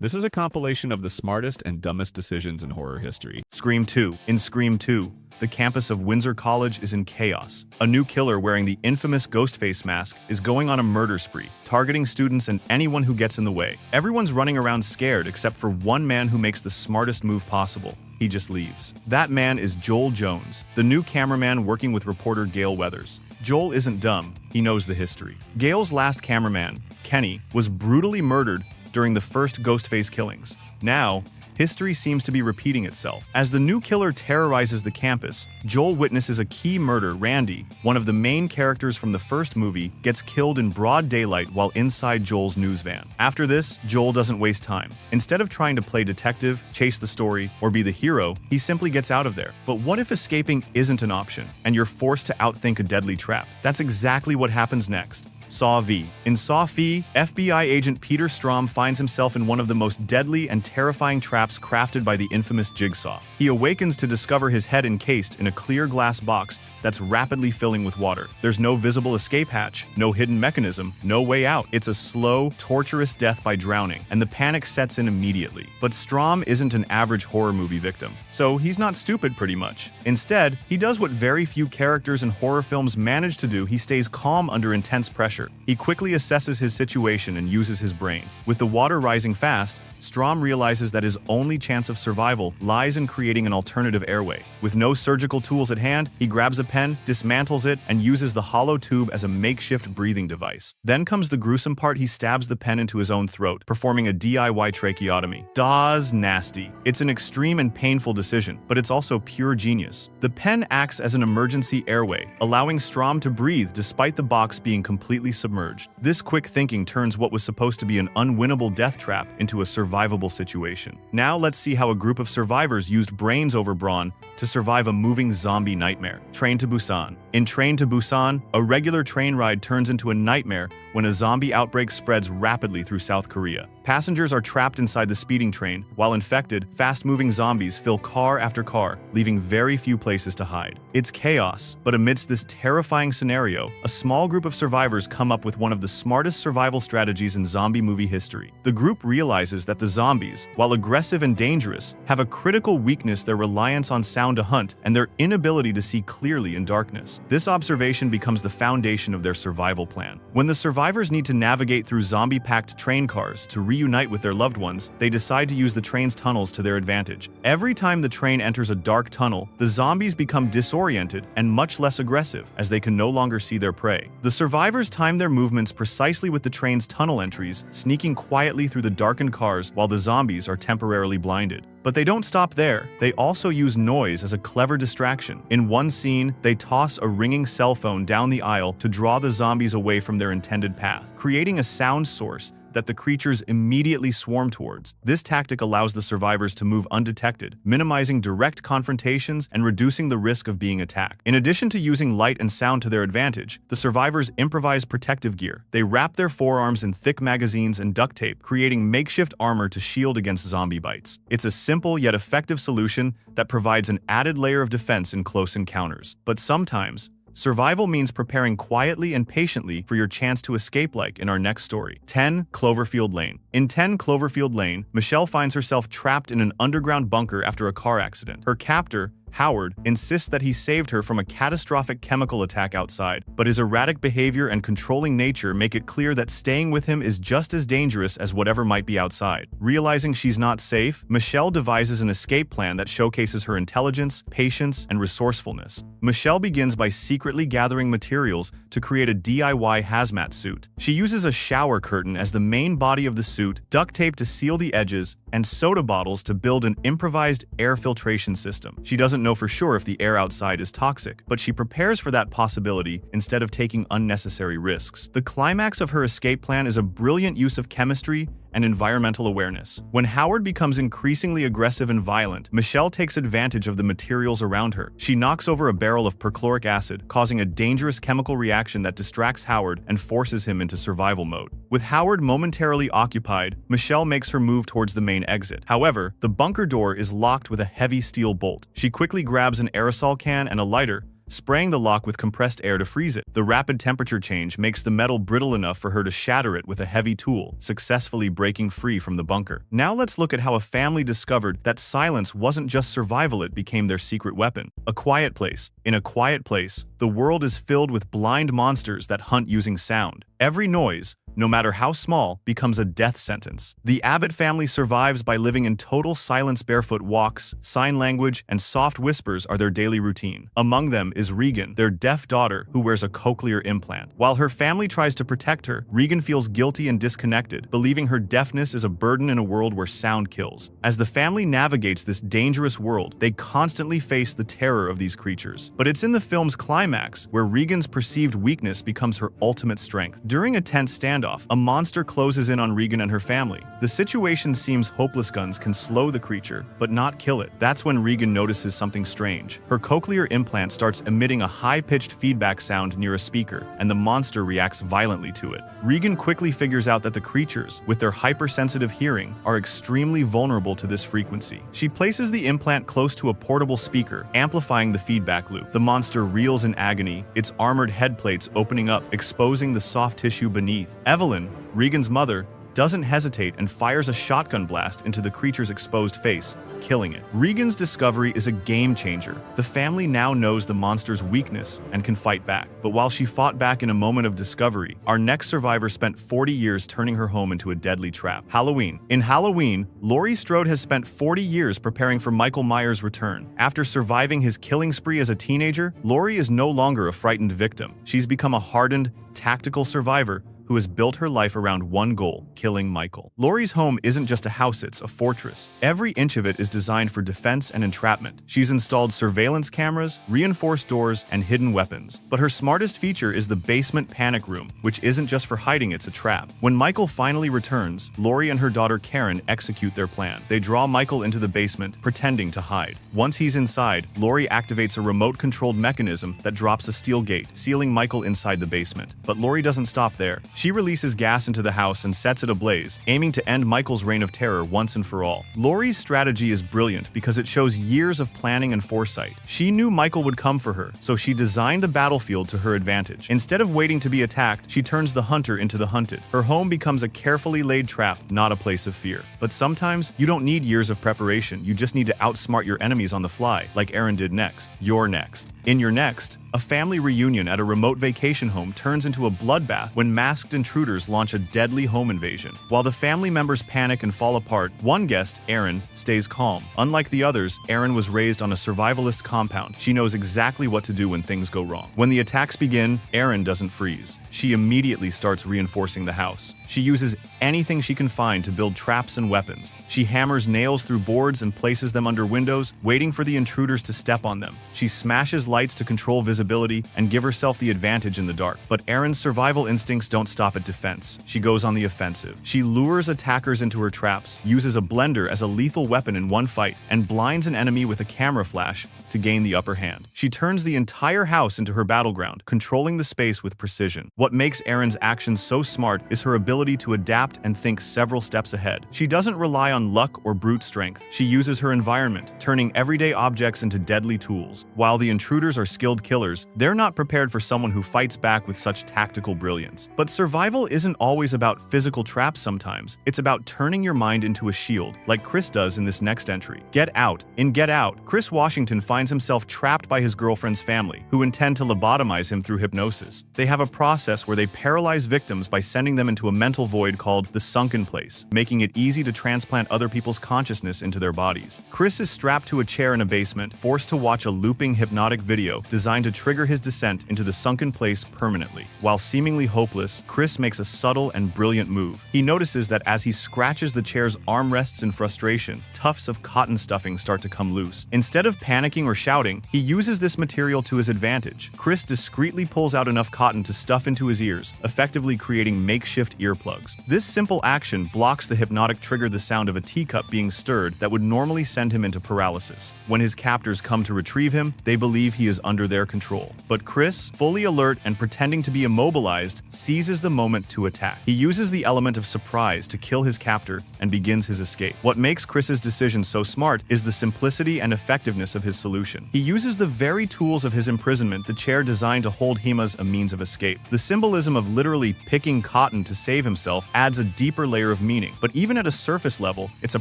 This is a compilation of the smartest and dumbest decisions in horror history. Scream 2. In Scream 2, the campus of Windsor College is in chaos. A new killer wearing the infamous Ghostface mask is going on a murder spree, targeting students and anyone who gets in the way. Everyone's running around scared except for one man who makes the smartest move possible. He just leaves. That man is Joel Jones, the new cameraman working with reporter Gale Weathers. Joel isn't dumb, he knows the history. Gale's last cameraman, Kenny, was brutally murdered during the first Ghostface killings. Now, history seems to be repeating itself. As the new killer terrorizes the campus, Joel witnesses a key murder. Randy, one of the main characters from the first movie, gets killed in broad daylight while inside Joel's news van. After this, Joel doesn't waste time. Instead of trying to play detective, chase the story, or be the hero, he simply gets out of there. But what if escaping isn't an option, and you're forced to outthink a deadly trap? That's exactly what happens next. Saw V. In Saw V, FBI agent Peter Strom finds himself in one of the most deadly and terrifying traps crafted by the infamous Jigsaw. He awakens to discover his head encased in a clear glass box that's rapidly filling with water. There's no visible escape hatch, no hidden mechanism, no way out. It's a slow, torturous death by drowning, and the panic sets in immediately. But Strom isn't an average horror movie victim, so he's not stupid pretty much. Instead, he does what very few characters in horror films manage to do. He stays calm under intense pressure. He quickly assesses his situation and uses his brain. With the water rising fast, Strom realizes that his only chance of survival lies in creating an alternative airway. With no surgical tools at hand, he grabs a pen, dismantles it, and uses the hollow tube as a makeshift breathing device. Then comes the gruesome part. He stabs the pen into his own throat, performing a DIY tracheotomy. Dawes nasty. It's an extreme and painful decision, but it's also pure genius. The pen acts as an emergency airway, allowing Strom to breathe despite the box being completely submerged. This quick thinking turns what was supposed to be an unwinnable death trap into a survivable situation. Now let's see how a group of survivors used brains over brawn to survive a moving zombie nightmare. Train to Busan. In Train to Busan, a regular train ride turns into a nightmare when a zombie outbreak spreads rapidly through South Korea. Passengers are trapped inside the speeding train, while infected, fast-moving zombies fill car after car, leaving very few places to hide. It's chaos, but amidst this terrifying scenario, a small group of survivors come up with one of the smartest survival strategies in zombie movie history. The group realizes that the zombies, while aggressive and dangerous, have a critical weakness: their reliance on sound to hunt and their inability to see clearly in darkness. This observation becomes the foundation of their survival plan. When the survivors need to navigate through zombie-packed train cars to reunite with their loved ones, they decide to use the train's tunnels to their advantage. Every time the train enters a dark tunnel, the zombies become disoriented and much less aggressive, as they can no longer see their prey. The survivors time their movements precisely with the train's tunnel entries, sneaking quietly through the darkened cars while the zombies are temporarily blinded. But they don't stop there. They also use noise as a clever distraction. In one scene, they toss a ringing cell phone down the aisle to draw the zombies away from their intended path, creating a sound source that the creatures immediately swarm towards. This tactic allows the survivors to move undetected, minimizing direct confrontations and reducing the risk of being attacked. In addition to using light and sound to their advantage, the survivors improvise protective gear. They wrap their forearms in thick magazines and duct tape, creating makeshift armor to shield against zombie bites. It's a simple yet effective solution that provides an added layer of defense in close encounters. But sometimes, survival means preparing quietly and patiently for your chance to escape, like in our next story. 10 Cloverfield Lane. In 10 Cloverfield Lane, Michelle finds herself trapped in an underground bunker after a car accident. Her captor, Howard, insists that he saved her from a catastrophic chemical attack outside, but his erratic behavior and controlling nature make it clear that staying with him is just as dangerous as whatever might be outside. Realizing she's not safe, Michelle devises an escape plan that showcases her intelligence, patience, and resourcefulness. Michelle begins by secretly gathering materials to create a DIY hazmat suit. She uses a shower curtain as the main body of the suit, duct tape to seal the edges, and soda bottles to build an improvised air filtration system. She doesn't know for sure if the air outside is toxic, but she prepares for that possibility instead of taking unnecessary risks. The climax of her escape plan is a brilliant use of chemistry and environmental awareness. When Howard becomes increasingly aggressive and violent, Michelle takes advantage of the materials around her. She knocks over a barrel of perchloric acid, causing a dangerous chemical reaction that distracts Howard and forces him into survival mode. With Howard momentarily occupied, Michelle makes her move towards the main exit. However, the bunker door is locked with a heavy steel bolt. She quickly grabs an aerosol can and a lighter, spraying the lock with compressed air to freeze it. The rapid temperature change makes the metal brittle enough for her to shatter it with a heavy tool, successfully breaking free from the bunker. Now let's look at how a family discovered that silence wasn't just survival, it became their secret weapon. A quiet place. In a quiet place, the world is filled with blind monsters that hunt using sound. Every noise, no matter how small, becomes a death sentence. The Abbott family survives by living in total silence. Barefoot walks, sign language, and soft whispers are their daily routine. Among them is Regan, their deaf daughter, who wears a cochlear implant. While her family tries to protect her, Regan feels guilty and disconnected, believing her deafness is a burden in a world where sound kills. As the family navigates this dangerous world, they constantly face the terror of these creatures. But it's in the film's climax where Regan's perceived weakness becomes her ultimate strength. During a tense standoff, a monster closes in on Regan and her family. The situation seems hopeless. Guns can slow the creature, but not kill it. That's when Regan notices something strange. Her cochlear implant starts emitting a high-pitched feedback sound near a speaker, and the monster reacts violently to it. Regan quickly figures out that the creatures, with their hypersensitive hearing, are extremely vulnerable to this frequency. She places the implant close to a portable speaker, amplifying the feedback loop. The monster reels in agony, its armored head plates opening up, exposing the soft tissue beneath. Evelyn, Regan's mother, doesn't hesitate and fires a shotgun blast into the creature's exposed face, killing it. Regan's discovery is a game changer. The family now knows the monster's weakness and can fight back. But while she fought back in a moment of discovery, our next survivor spent 40 years turning her home into a deadly trap. Halloween. In Halloween, Laurie Strode has spent 40 years preparing for Michael Myers' return. After surviving his killing spree as a teenager, Laurie is no longer a frightened victim. She's become a hardened, tactical survivor who has built her life around one goal: killing Michael. Laurie's home isn't just a house, it's a fortress. Every inch of it is designed for defense and entrapment. She's installed surveillance cameras, reinforced doors, and hidden weapons. But her smartest feature is the basement panic room, which isn't just for hiding, it's a trap. When Michael finally returns, Laurie and her daughter Karen execute their plan. They draw Michael into the basement, pretending to hide. Once he's inside, Laurie activates a remote-controlled mechanism that drops a steel gate, sealing Michael inside the basement. But Laurie doesn't stop there. She releases gas into the house and sets it ablaze, aiming to end Michael's reign of terror once and for all. Laurie's strategy is brilliant because it shows years of planning and foresight. She knew Michael would come for her, so she designed the battlefield to her advantage. Instead of waiting to be attacked, she turns the hunter into the hunted. Her home becomes a carefully laid trap, not a place of fear. But sometimes, you don't need years of preparation, you just need to outsmart your enemies on the fly, like Aaron did next. You're next. In Your Next, a family reunion at a remote vacation home turns into a bloodbath when masked intruders launch a deadly home invasion. While the family members panic and fall apart, one guest, Aaron, stays calm. Unlike the others, Aaron was raised on a survivalist compound. She knows exactly what to do when things go wrong. When the attacks begin, Aaron doesn't freeze. She immediately starts reinforcing the house. She uses anything she can find to build traps and weapons. She hammers nails through boards and places them under windows, waiting for the intruders to step on them. She smashes lights to control visibility and give herself the advantage in the dark. But Aaron's survival instincts don't stop at defense. She goes on the offensive. She lures attackers into her traps, uses a blender as a lethal weapon in one fight, and blinds an enemy with a camera flash to gain the upper hand. She turns the entire house into her battleground, controlling the space with precision. What makes Aaron's actions so smart is her ability to adapt and think several steps ahead. She doesn't rely on luck or brute strength. She uses her environment, turning everyday objects into deadly tools. While the intruders are skilled killers, they're not prepared for someone who fights back with such tactical brilliance. But survival isn't always about physical traps sometimes. It's about turning your mind into a shield, like Chris does in this next entry. Get Out. In Get Out, Chris Washington finds himself trapped by his girlfriend's family, who intend to lobotomize him through hypnosis. They have a process where they paralyze victims by sending them into a mental void called the sunken place, making it easy to transplant other people's consciousness into their bodies. Chris is strapped to a chair in a basement, forced to watch a looping hypnotic video designed to trigger his descent into the sunken place permanently. While seemingly hopeless, Chris makes a subtle and brilliant move. He notices that as he scratches the chair's armrests in frustration, tufts of cotton stuffing start to come loose. Instead of panicking or shouting, he uses this material to his advantage. Chris discreetly pulls out enough cotton to stuff into his ears, effectively creating makeshift earplugs. This simple action blocks the hypnotic trigger, the sound of a teacup being stirred that would normally send him into paralysis. When his captors come to retrieve him, they believe he is under their control. control. But Chris, fully alert and pretending to be immobilized, seizes the moment to attack. He uses the element of surprise to kill his captor and begins his escape. What makes Chris's decision so smart is the simplicity and effectiveness of his solution. He uses the very tools of his imprisonment, the chair designed to hold Hima's a means of escape. The symbolism of literally picking cotton to save himself adds a deeper layer of meaning, but even at a surface level, it's a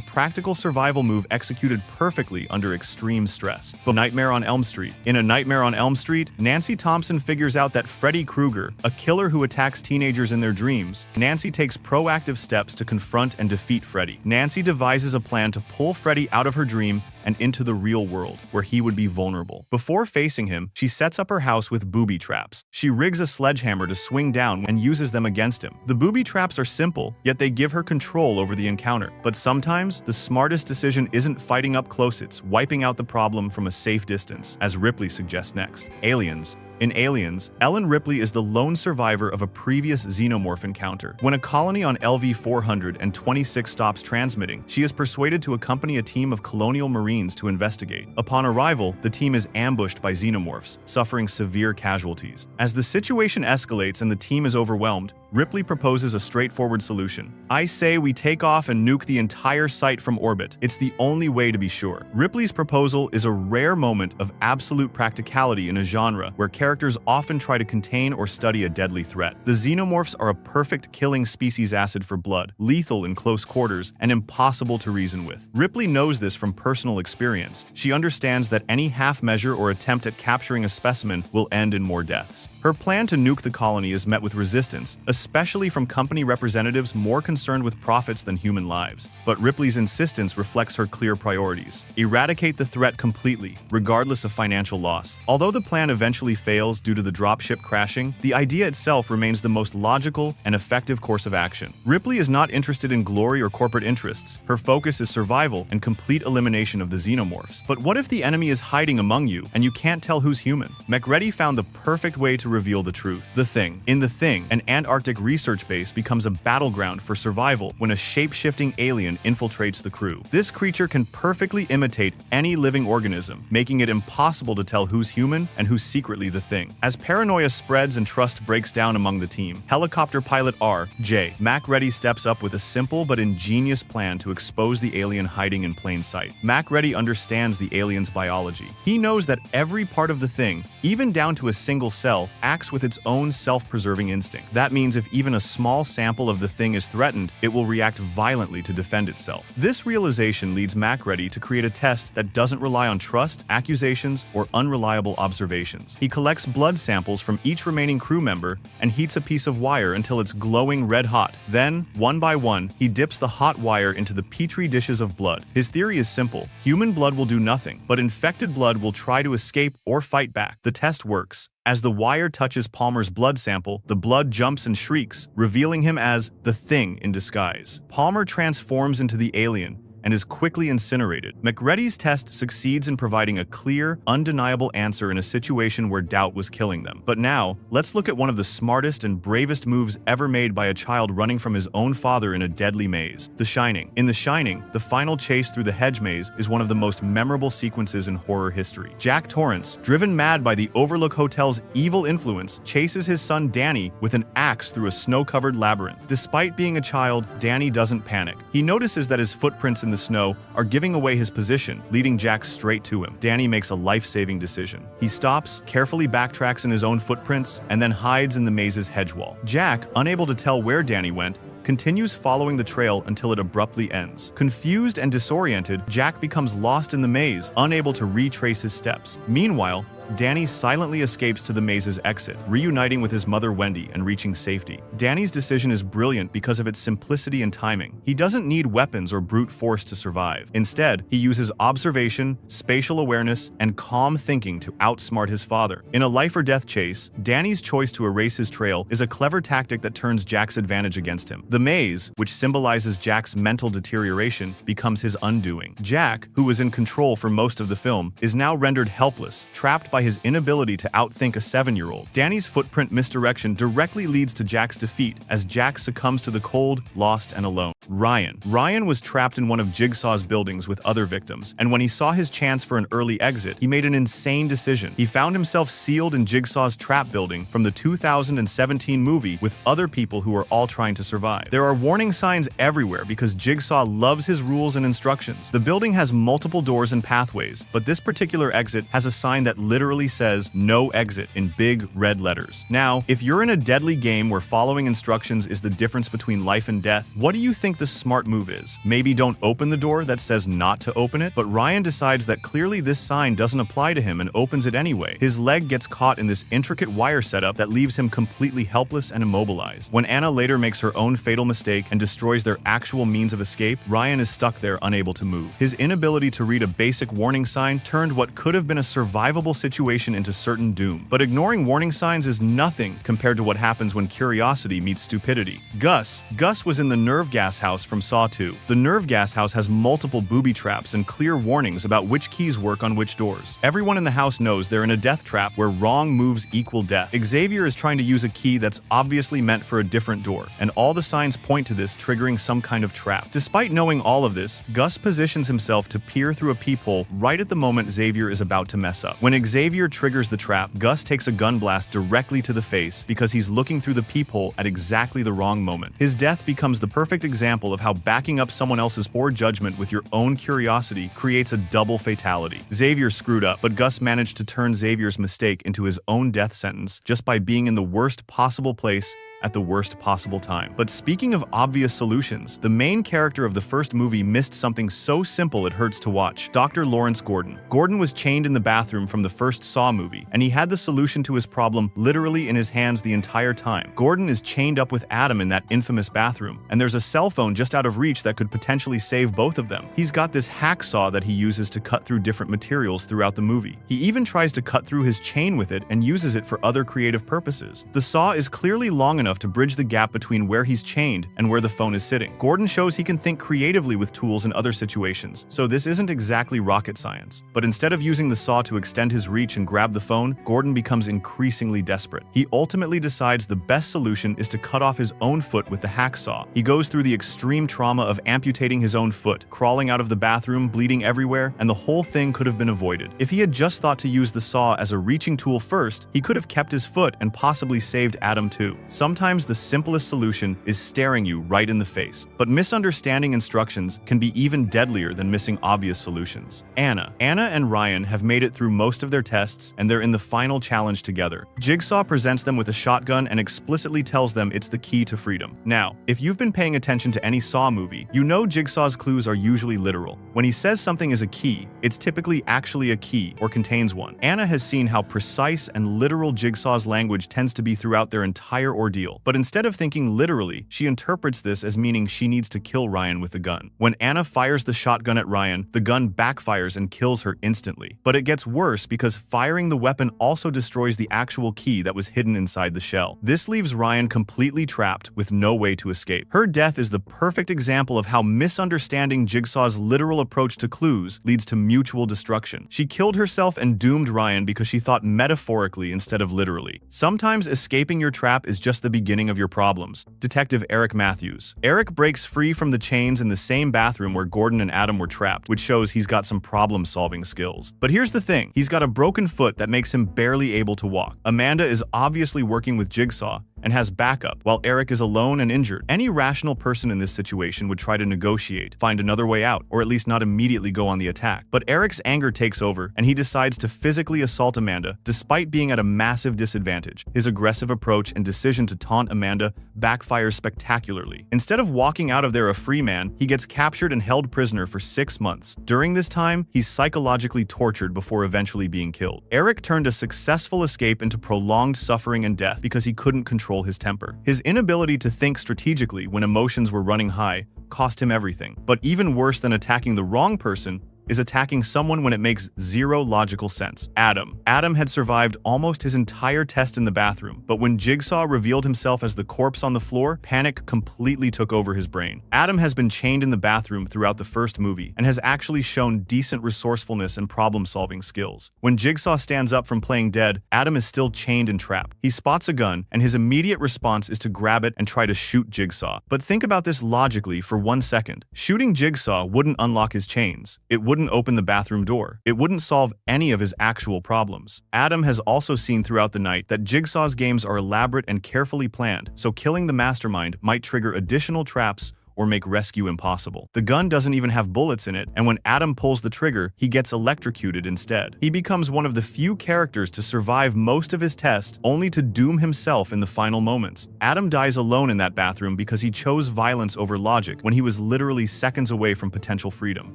practical survival move executed perfectly under extreme stress. But Nightmare on Elm Street. In A Nightmare on Elm Street, Nancy Thompson figures out that Freddy Krueger, a killer who attacks teenagers in their dreams. Nancy takes proactive steps to confront and defeat Freddy. Nancy devises a plan to pull Freddy out of her dream and into the real world, where he would be vulnerable. Before facing him, she sets up her house with booby traps. She rigs a sledgehammer to swing down and uses them against him. The booby traps are simple, yet they give her control over the encounter. But sometimes, the smartest decision isn't fighting up close, it's wiping out the problem from a safe distance, as Ripley suggests next. Aliens. In Aliens, Ellen Ripley is the lone survivor of a previous xenomorph encounter. When a colony on LV-426 stops transmitting, she is persuaded to accompany a team of colonial marines to investigate. Upon arrival, the team is ambushed by xenomorphs, suffering severe casualties. As the situation escalates and the team is overwhelmed, Ripley proposes a straightforward solution. "I say we take off and nuke the entire site from orbit. It's the only way to be sure." Ripley's proposal is a rare moment of absolute practicality in a genre where characters often try to contain or study a deadly threat. The xenomorphs are a perfect killing species acid for blood, lethal in close quarters, and impossible to reason with. Ripley knows this from personal experience. She understands that any half measure or attempt at capturing a specimen will end in more deaths. Her plan to nuke the colony is met with resistance, especially from company representatives more concerned with profits than human lives. But Ripley's insistence reflects her clear priorities. Eradicate the threat completely, regardless of financial loss. Although the plan eventually fails due to the dropship crashing, the idea itself remains the most logical and effective course of action. Ripley is not interested in glory or corporate interests. Her focus is survival and complete elimination of the xenomorphs. But what if the enemy is hiding among you and you can't tell who's human? McReady found the perfect way to reveal the truth. The Thing. In The Thing, an Antarctic research base becomes a battleground for survival when a shape-shifting alien infiltrates the crew. This creature can perfectly imitate any living organism, making it impossible to tell who's human and who's secretly the Thing. As paranoia spreads and trust breaks down among the team, helicopter pilot R.J. MacReady steps up with a simple but ingenious plan to expose the alien hiding in plain sight. MacReady understands the alien's biology. He knows that every part of the Thing, even down to a single cell, acts with its own self-preserving instinct. That means if even a small sample of the Thing is threatened, it will react violently to defend itself. This realization leads MacReady to create a test that doesn't rely on trust, accusations, or unreliable observations. He collects blood samples from each remaining crew member and heats a piece of wire until it's glowing red hot. Then, one by one, he dips the hot wire into the petri dishes of blood. His theory is simple. Human blood will do nothing, but infected blood will try to escape or fight back. The test works. As the wire touches Palmer's blood sample, the blood jumps and shrieks, revealing him as the Thing in disguise. Palmer transforms into the alien and is quickly incinerated. MacReady's test succeeds in providing a clear, undeniable answer in a situation where doubt was killing them. But now, let's look at one of the smartest and bravest moves ever made by a child running from his own father in a deadly maze. The Shining. In The Shining, the final chase through the hedge maze is one of the most memorable sequences in horror history. Jack Torrance, driven mad by the Overlook Hotel's evil influence, chases his son Danny with an axe through a snow-covered labyrinth. Despite being a child, Danny doesn't panic. He notices that his footprints in the snow are giving away his position, leading Jack straight to him. Danny makes a life-saving decision. He stops, carefully backtracks in his own footprints, and then hides in the maze's hedge wall. Jack, unable to tell where Danny went, continues following the trail until it abruptly ends. Confused and disoriented, Jack becomes lost in the maze, unable to retrace his steps. Meanwhile, Danny silently escapes to the maze's exit, reuniting with his mother Wendy and reaching safety. Danny's decision is brilliant because of its simplicity and timing. He doesn't need weapons or brute force to survive. Instead, he uses observation, spatial awareness, and calm thinking to outsmart his father. In a life-or-death chase, Danny's choice to erase his trail is a clever tactic that turns Jack's advantage against him. The maze, which symbolizes Jack's mental deterioration, becomes his undoing. Jack, who was in control for most of the film, is now rendered helpless, trapped by by his inability to outthink a 7-year-old. Danny's footprint misdirection directly leads to Jack's defeat as Jack succumbs to the cold, lost, and alone. Ryan was trapped in one of Jigsaw's buildings with other victims, and when he saw his chance for an early exit, he made an insane decision. He found himself sealed in Jigsaw's trap building from the 2017 movie with other people who are all trying to survive. There are warning signs everywhere because Jigsaw loves his rules and instructions. The building has multiple doors and pathways, but this particular exit has a sign that literally says "No exit" in big red letters. Now, if you're in a deadly game where following instructions is the difference between life and death, what do you think the smart move is? Maybe don't open the door that says not to open it? But Ryan decides that clearly this sign doesn't apply to him and opens it anyway. His leg gets caught in this intricate wire setup that leaves him completely helpless and immobilized. When Anna later makes her own fatal mistake and destroys their actual means of escape, Ryan is stuck there unable to move. His inability to read a basic warning sign turned what could have been a survivable situation into certain doom. But ignoring warning signs is nothing compared to what happens when curiosity meets stupidity. Gus was in the nerve gas house from Saw 2. The nerve gas house has multiple booby traps and clear warnings about which keys work on which doors. Everyone in the house knows they're in a death trap where wrong moves equal death. Xavier is trying to use a key that's obviously meant for a different door, and all the signs point to this triggering some kind of trap. Despite knowing all of this, Gus positions himself to peer through a peephole right at the moment Xavier is about to mess up. When Xavier triggers the trap, Gus takes a gun blast directly to the face because he's looking through the peephole at exactly the wrong moment. His death becomes the perfect example of how backing up someone else's poor judgment with your own curiosity creates a double fatality. Xavier screwed up, but Gus managed to turn Xavier's mistake into his own death sentence just by being in the worst possible place at the worst possible time. But speaking of obvious solutions, the main character of the first movie missed something so simple it hurts to watch: Dr. Lawrence Gordon. Gordon was chained in the bathroom from the first Saw movie, and he had the solution to his problem literally in his hands the entire time. Gordon is chained up with Adam in that infamous bathroom, and there's a cell phone just out of reach that could potentially save both of them. He's got this hacksaw that he uses to cut through different materials throughout the movie. He even tries to cut through his chain with it and uses it for other creative purposes. The saw is clearly long enough to bridge the gap between where he's chained and where the phone is sitting. Gordon shows he can think creatively with tools in other situations, so this isn't exactly rocket science. But instead of using the saw to extend his reach and grab the phone, Gordon becomes increasingly desperate. He ultimately decides the best solution is to cut off his own foot with the hacksaw. He goes through the extreme trauma of amputating his own foot, crawling out of the bathroom, bleeding everywhere, and the whole thing could have been avoided. If he had just thought to use the saw as a reaching tool first, he could have kept his foot and possibly saved Adam too. Sometimes the simplest solution is staring you right in the face, but misunderstanding instructions can be even deadlier than missing obvious solutions. Anna and Ryan have made it through most of their tests, and they're in the final challenge together. Jigsaw presents them with a shotgun and explicitly tells them it's the key to freedom. Now, if you've been paying attention to any Saw movie, you know Jigsaw's clues are usually literal. When he says something is a key, it's typically actually a key or contains one. Anna has seen how precise and literal Jigsaw's language tends to be throughout their entire ordeal, but instead of thinking literally, she interprets this as meaning she needs to kill Ryan with the gun. When Anna fires the shotgun at Ryan, the gun backfires and kills her instantly. But it gets worse because firing the weapon also destroys the actual key that was hidden inside the shell. This leaves Ryan completely trapped with no way to escape. Her death is the perfect example of how misunderstanding Jigsaw's literal approach to clues leads to mutual destruction. She killed herself and doomed Ryan because she thought metaphorically instead of literally. Sometimes escaping your trap is just the beginning of your problems. Detective Eric Matthews. Eric breaks free from the chains in the same bathroom where Gordon and Adam were trapped, which shows he's got some problem-solving skills. But here's the thing, he's got a broken foot that makes him barely able to walk. Amanda is obviously working with Jigsaw and has backup, while Eric is alone and injured. Any rational person in this situation would try to negotiate, find another way out, or at least not immediately go on the attack. But Eric's anger takes over, and he decides to physically assault Amanda, despite being at a massive disadvantage. His aggressive approach and decision to taunt Amanda backfires spectacularly. Instead of walking out of there a free man, he gets captured and held prisoner for 6 months. During this time, he's psychologically tortured before eventually being killed. Eric turned a successful escape into prolonged suffering and death because he couldn't control his temper. His inability to think strategically when emotions were running high cost him everything. But even worse than attacking the wrong person is attacking someone when it makes zero logical sense. Adam. Adam had survived almost his entire test in the bathroom, but when Jigsaw revealed himself as the corpse on the floor, panic completely took over his brain. Adam has been chained in the bathroom throughout the first movie and has actually shown decent resourcefulness and problem-solving skills. When Jigsaw stands up from playing dead, Adam is still chained and trapped. He spots a gun, and his immediate response is to grab it and try to shoot Jigsaw. But think about this logically for 1 second. Shooting Jigsaw wouldn't unlock his chains. It wouldn't open the bathroom door. It wouldn't solve any of his actual problems. Adam has also seen throughout the night that Jigsaw's games are elaborate and carefully planned, so killing the mastermind might trigger additional traps or make rescue impossible. The gun doesn't even have bullets in it, and when Adam pulls the trigger, he gets electrocuted instead. He becomes one of the few characters to survive most of his test, only to doom himself in the final moments. Adam dies alone in that bathroom because he chose violence over logic when he was literally seconds away from potential freedom.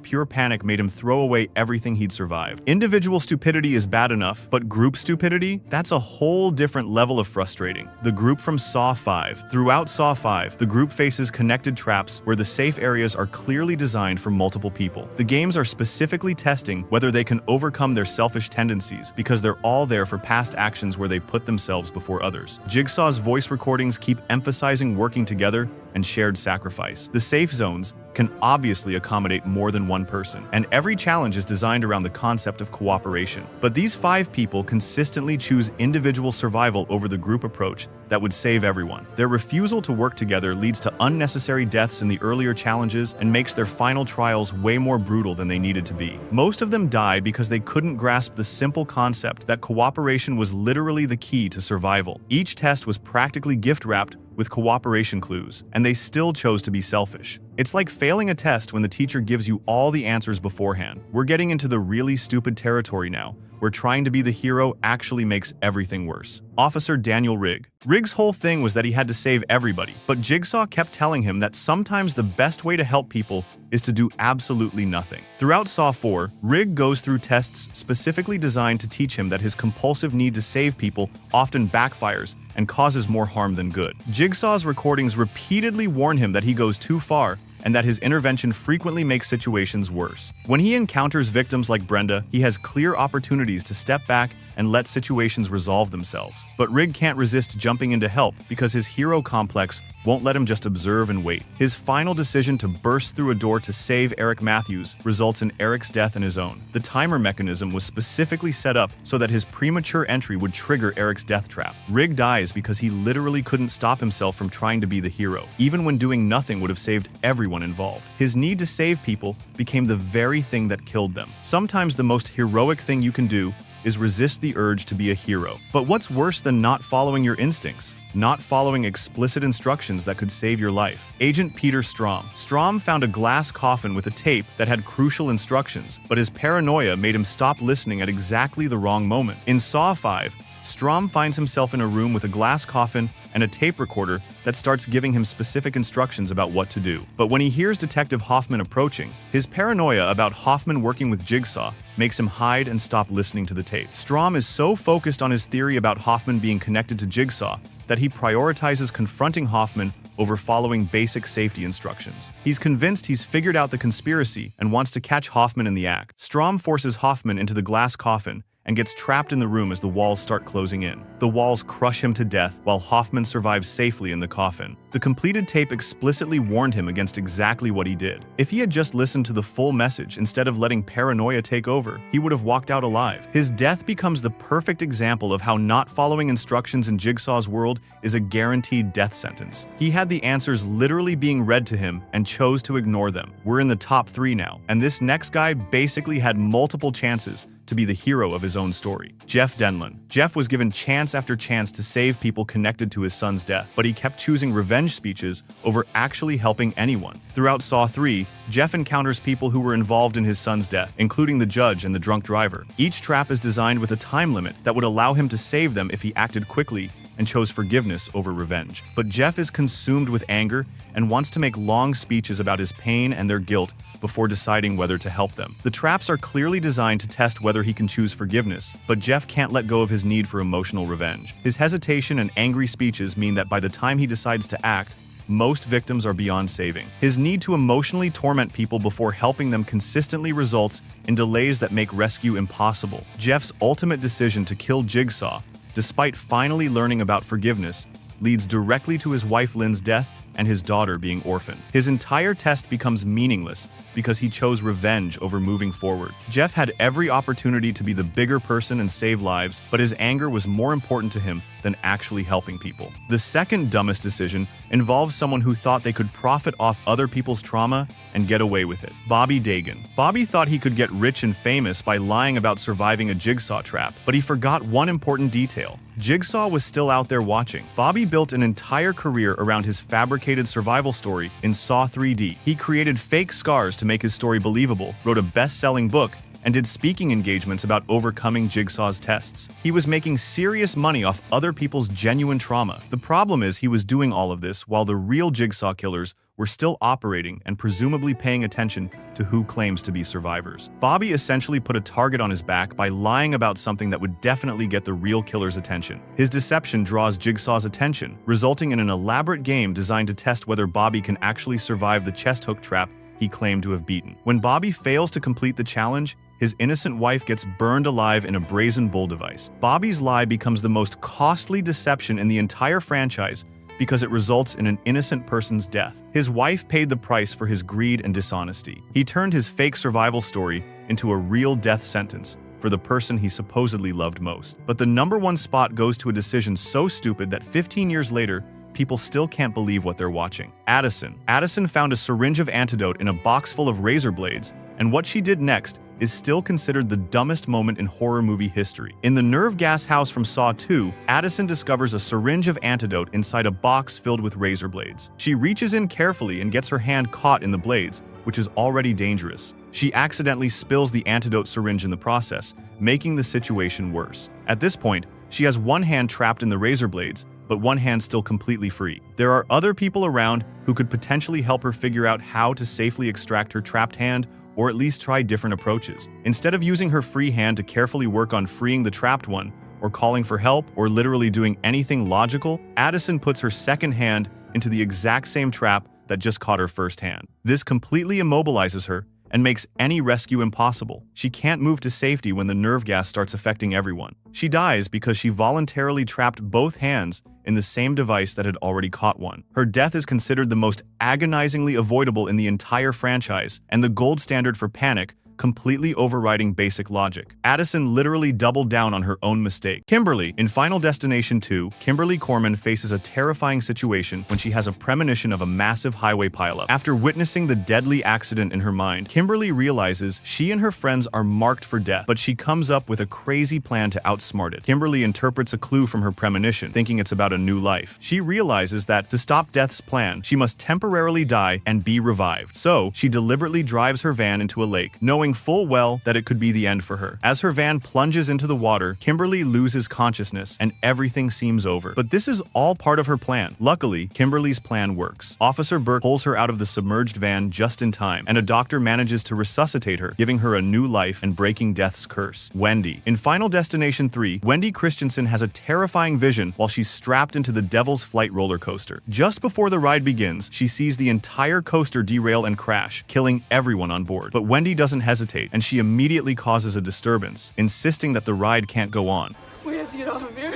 Pure panic made him throw away everything he'd survived. Individual stupidity is bad enough, but group stupidity? That's a whole different level of frustrating. The group from Saw 5. Throughout Saw 5, the group faces connected traps where the safe areas are clearly designed for multiple people. The games are specifically testing whether they can overcome their selfish tendencies because they're all there for past actions where they put themselves before others. Jigsaw's voice recordings keep emphasizing working together and shared sacrifice. The safe zones can obviously accommodate more than one person, and every challenge is designed around the concept of cooperation. But these 5 people consistently choose individual survival over the group approach that would save everyone. Their refusal to work together leads to unnecessary deaths in the earlier challenges and makes their final trials way more brutal than they needed to be. Most of them die because they couldn't grasp the simple concept that cooperation was literally the key to survival. Each test was practically gift-wrapped with cooperation clues, and they still chose to be selfish. It's like failing a test when the teacher gives you all the answers beforehand. We're getting into the really stupid territory now, where trying to be the hero actually makes everything worse. Officer Daniel Rigg. Rigg's whole thing was that he had to save everybody, but Jigsaw kept telling him that sometimes the best way to help people is to do absolutely nothing. Throughout Saw 4, Rigg goes through tests specifically designed to teach him that his compulsive need to save people often backfires and causes more harm than good. Jigsaw's recordings repeatedly warn him that he goes too far and that his intervention frequently makes situations worse. When he encounters victims like Brenda, he has clear opportunities to step back and let situations resolve themselves. But Rigg can't resist jumping in to help because his hero complex won't let him just observe and wait. His final decision to burst through a door to save Eric Matthews results in Eric's death and his own. The timer mechanism was specifically set up so that his premature entry would trigger Eric's death trap. Rigg dies because he literally couldn't stop himself from trying to be the hero, even when doing nothing would have saved everyone involved. His need to save people became the very thing that killed them. Sometimes the most heroic thing you can do is resist the urge to be a hero. But what's worse than not following your instincts? Not following explicit instructions that could save your life. Agent Peter Strom. Strom found a glass coffin with a tape that had crucial instructions, but his paranoia made him stop listening at exactly the wrong moment. In Saw 5, Strom finds himself in a room with a glass coffin and a tape recorder that starts giving him specific instructions about what to do. But when he hears Detective Hoffman approaching, his paranoia about Hoffman working with Jigsaw makes him hide and stop listening to the tape. Strom is so focused on his theory about Hoffman being connected to Jigsaw that he prioritizes confronting Hoffman over following basic safety instructions. He's convinced he's figured out the conspiracy and wants to catch Hoffman in the act. Strom forces Hoffman into the glass coffin and gets trapped in the room as the walls start closing in. The walls crush him to death while Hoffman survives safely in the coffin. The completed tape explicitly warned him against exactly what he did. If he had just listened to the full message instead of letting paranoia take over, he would have walked out alive. His death becomes the perfect example of how not following instructions in Jigsaw's world is a guaranteed death sentence. He had the answers literally being read to him and chose to ignore them. We're in the top 3 now, and this next guy basically had multiple chances to be the hero of his own story. Jeff Denlon. Jeff was given chance after chance to save people connected to his son's death, but he kept choosing revenge speeches over actually helping anyone. Throughout Saw 3, Jeff encounters people who were involved in his son's death, including the judge and the drunk driver. Each trap is designed with a time limit that would allow him to save them if he acted quickly and chose forgiveness over revenge. But Jeff is consumed with anger and wants to make long speeches about his pain and their guilt before deciding whether to help them. The traps are clearly designed to test whether he can choose forgiveness, but Jeff can't let go of his need for emotional revenge. His hesitation and angry speeches mean that by the time he decides to act, most victims are beyond saving. His need to emotionally torment people before helping them consistently results in delays that make rescue impossible. Jeff's ultimate decision to kill Jigsaw, despite finally learning about forgiveness, leads directly to his wife Lynn's death and his daughter being orphaned. His entire test becomes meaningless because he chose revenge over moving forward. Jeff had every opportunity to be the bigger person and save lives, but his anger was more important to him than actually helping people. The second dumbest decision involves someone who thought they could profit off other people's trauma and get away with it. Bobby Dagan. Bobby thought he could get rich and famous by lying about surviving a jigsaw trap, but he forgot one important detail. Jigsaw was still out there watching. Bobby built an entire career around his fabricated survival story in Saw 3D. He created fake scars to make his story believable, wrote a best-selling book, and did speaking engagements about overcoming Jigsaw's tests. He was making serious money off other people's genuine trauma. The problem is he was doing all of this while the real Jigsaw killers were still operating and presumably paying attention to who claims to be survivors. Bobby essentially put a target on his back by lying about something that would definitely get the real killer's attention. His deception draws Jigsaw's attention, resulting in an elaborate game designed to test whether Bobby can actually survive the chest hook trap he claimed to have beaten. When Bobby fails to complete the challenge, his innocent wife gets burned alive in a brazen bull device. Bobby's lie becomes the most costly deception in the entire franchise because it results in an innocent person's death. His wife paid the price for his greed and dishonesty. He turned his fake survival story into a real death sentence for the person he supposedly loved most. But the #1 spot goes to a decision so stupid that 15 years later, people still can't believe what they're watching. Addison. Addison found a syringe of antidote in a box full of razor blades, and what she did next is still considered the dumbest moment in horror movie history. In the nerve gas house from Saw 2, Addison discovers a syringe of antidote inside a box filled with razor blades. She reaches in carefully and gets her hand caught in the blades, which is already dangerous. She accidentally spills the antidote syringe in the process, making the situation worse. At this point, she has one hand trapped in the razor blades, but one hand still completely free. There are other people around who could potentially help her figure out how to safely extract her trapped hand, or at least try different approaches. Instead of using her free hand to carefully work on freeing the trapped one, or calling for help, or literally doing anything logical, Addison puts her second hand into the exact same trap that just caught her first hand. This completely immobilizes her and makes any rescue impossible. She can't move to safety when the nerve gas starts affecting everyone. She dies because she voluntarily trapped both hands in the same device that had already caught one. Her death is considered the most agonizingly avoidable in the entire franchise, and the gold standard for panic, completely overriding basic logic. Addison literally doubled down on her own mistake. Kimberly. In Final Destination 2, Kimberly Corman faces a terrifying situation when she has a premonition of a massive highway pileup. After witnessing the deadly accident in her mind, Kimberly realizes she and her friends are marked for death, but she comes up with a crazy plan to outsmart it. Kimberly interprets a clue from her premonition, thinking it's about a new life. She realizes that to stop death's plan, she must temporarily die and be revived. So, she deliberately drives her van into a lake, knowing full well that it could be the end for her. As her van plunges into the water, Kimberly loses consciousness and everything seems over. But this is all part of her plan. Luckily, Kimberly's plan works. Officer Burke pulls her out of the submerged van just in time, and a doctor manages to resuscitate her, giving her a new life and breaking death's curse. Wendy. In Final Destination 3, Wendy Christensen has a terrifying vision while she's strapped into the Devil's Flight roller coaster. Just before the ride begins, she sees the entire coaster derail and crash, killing everyone on board. But Wendy doesn't hesitate, and she immediately causes a disturbance, insisting that the ride can't go on. We have to get off of here.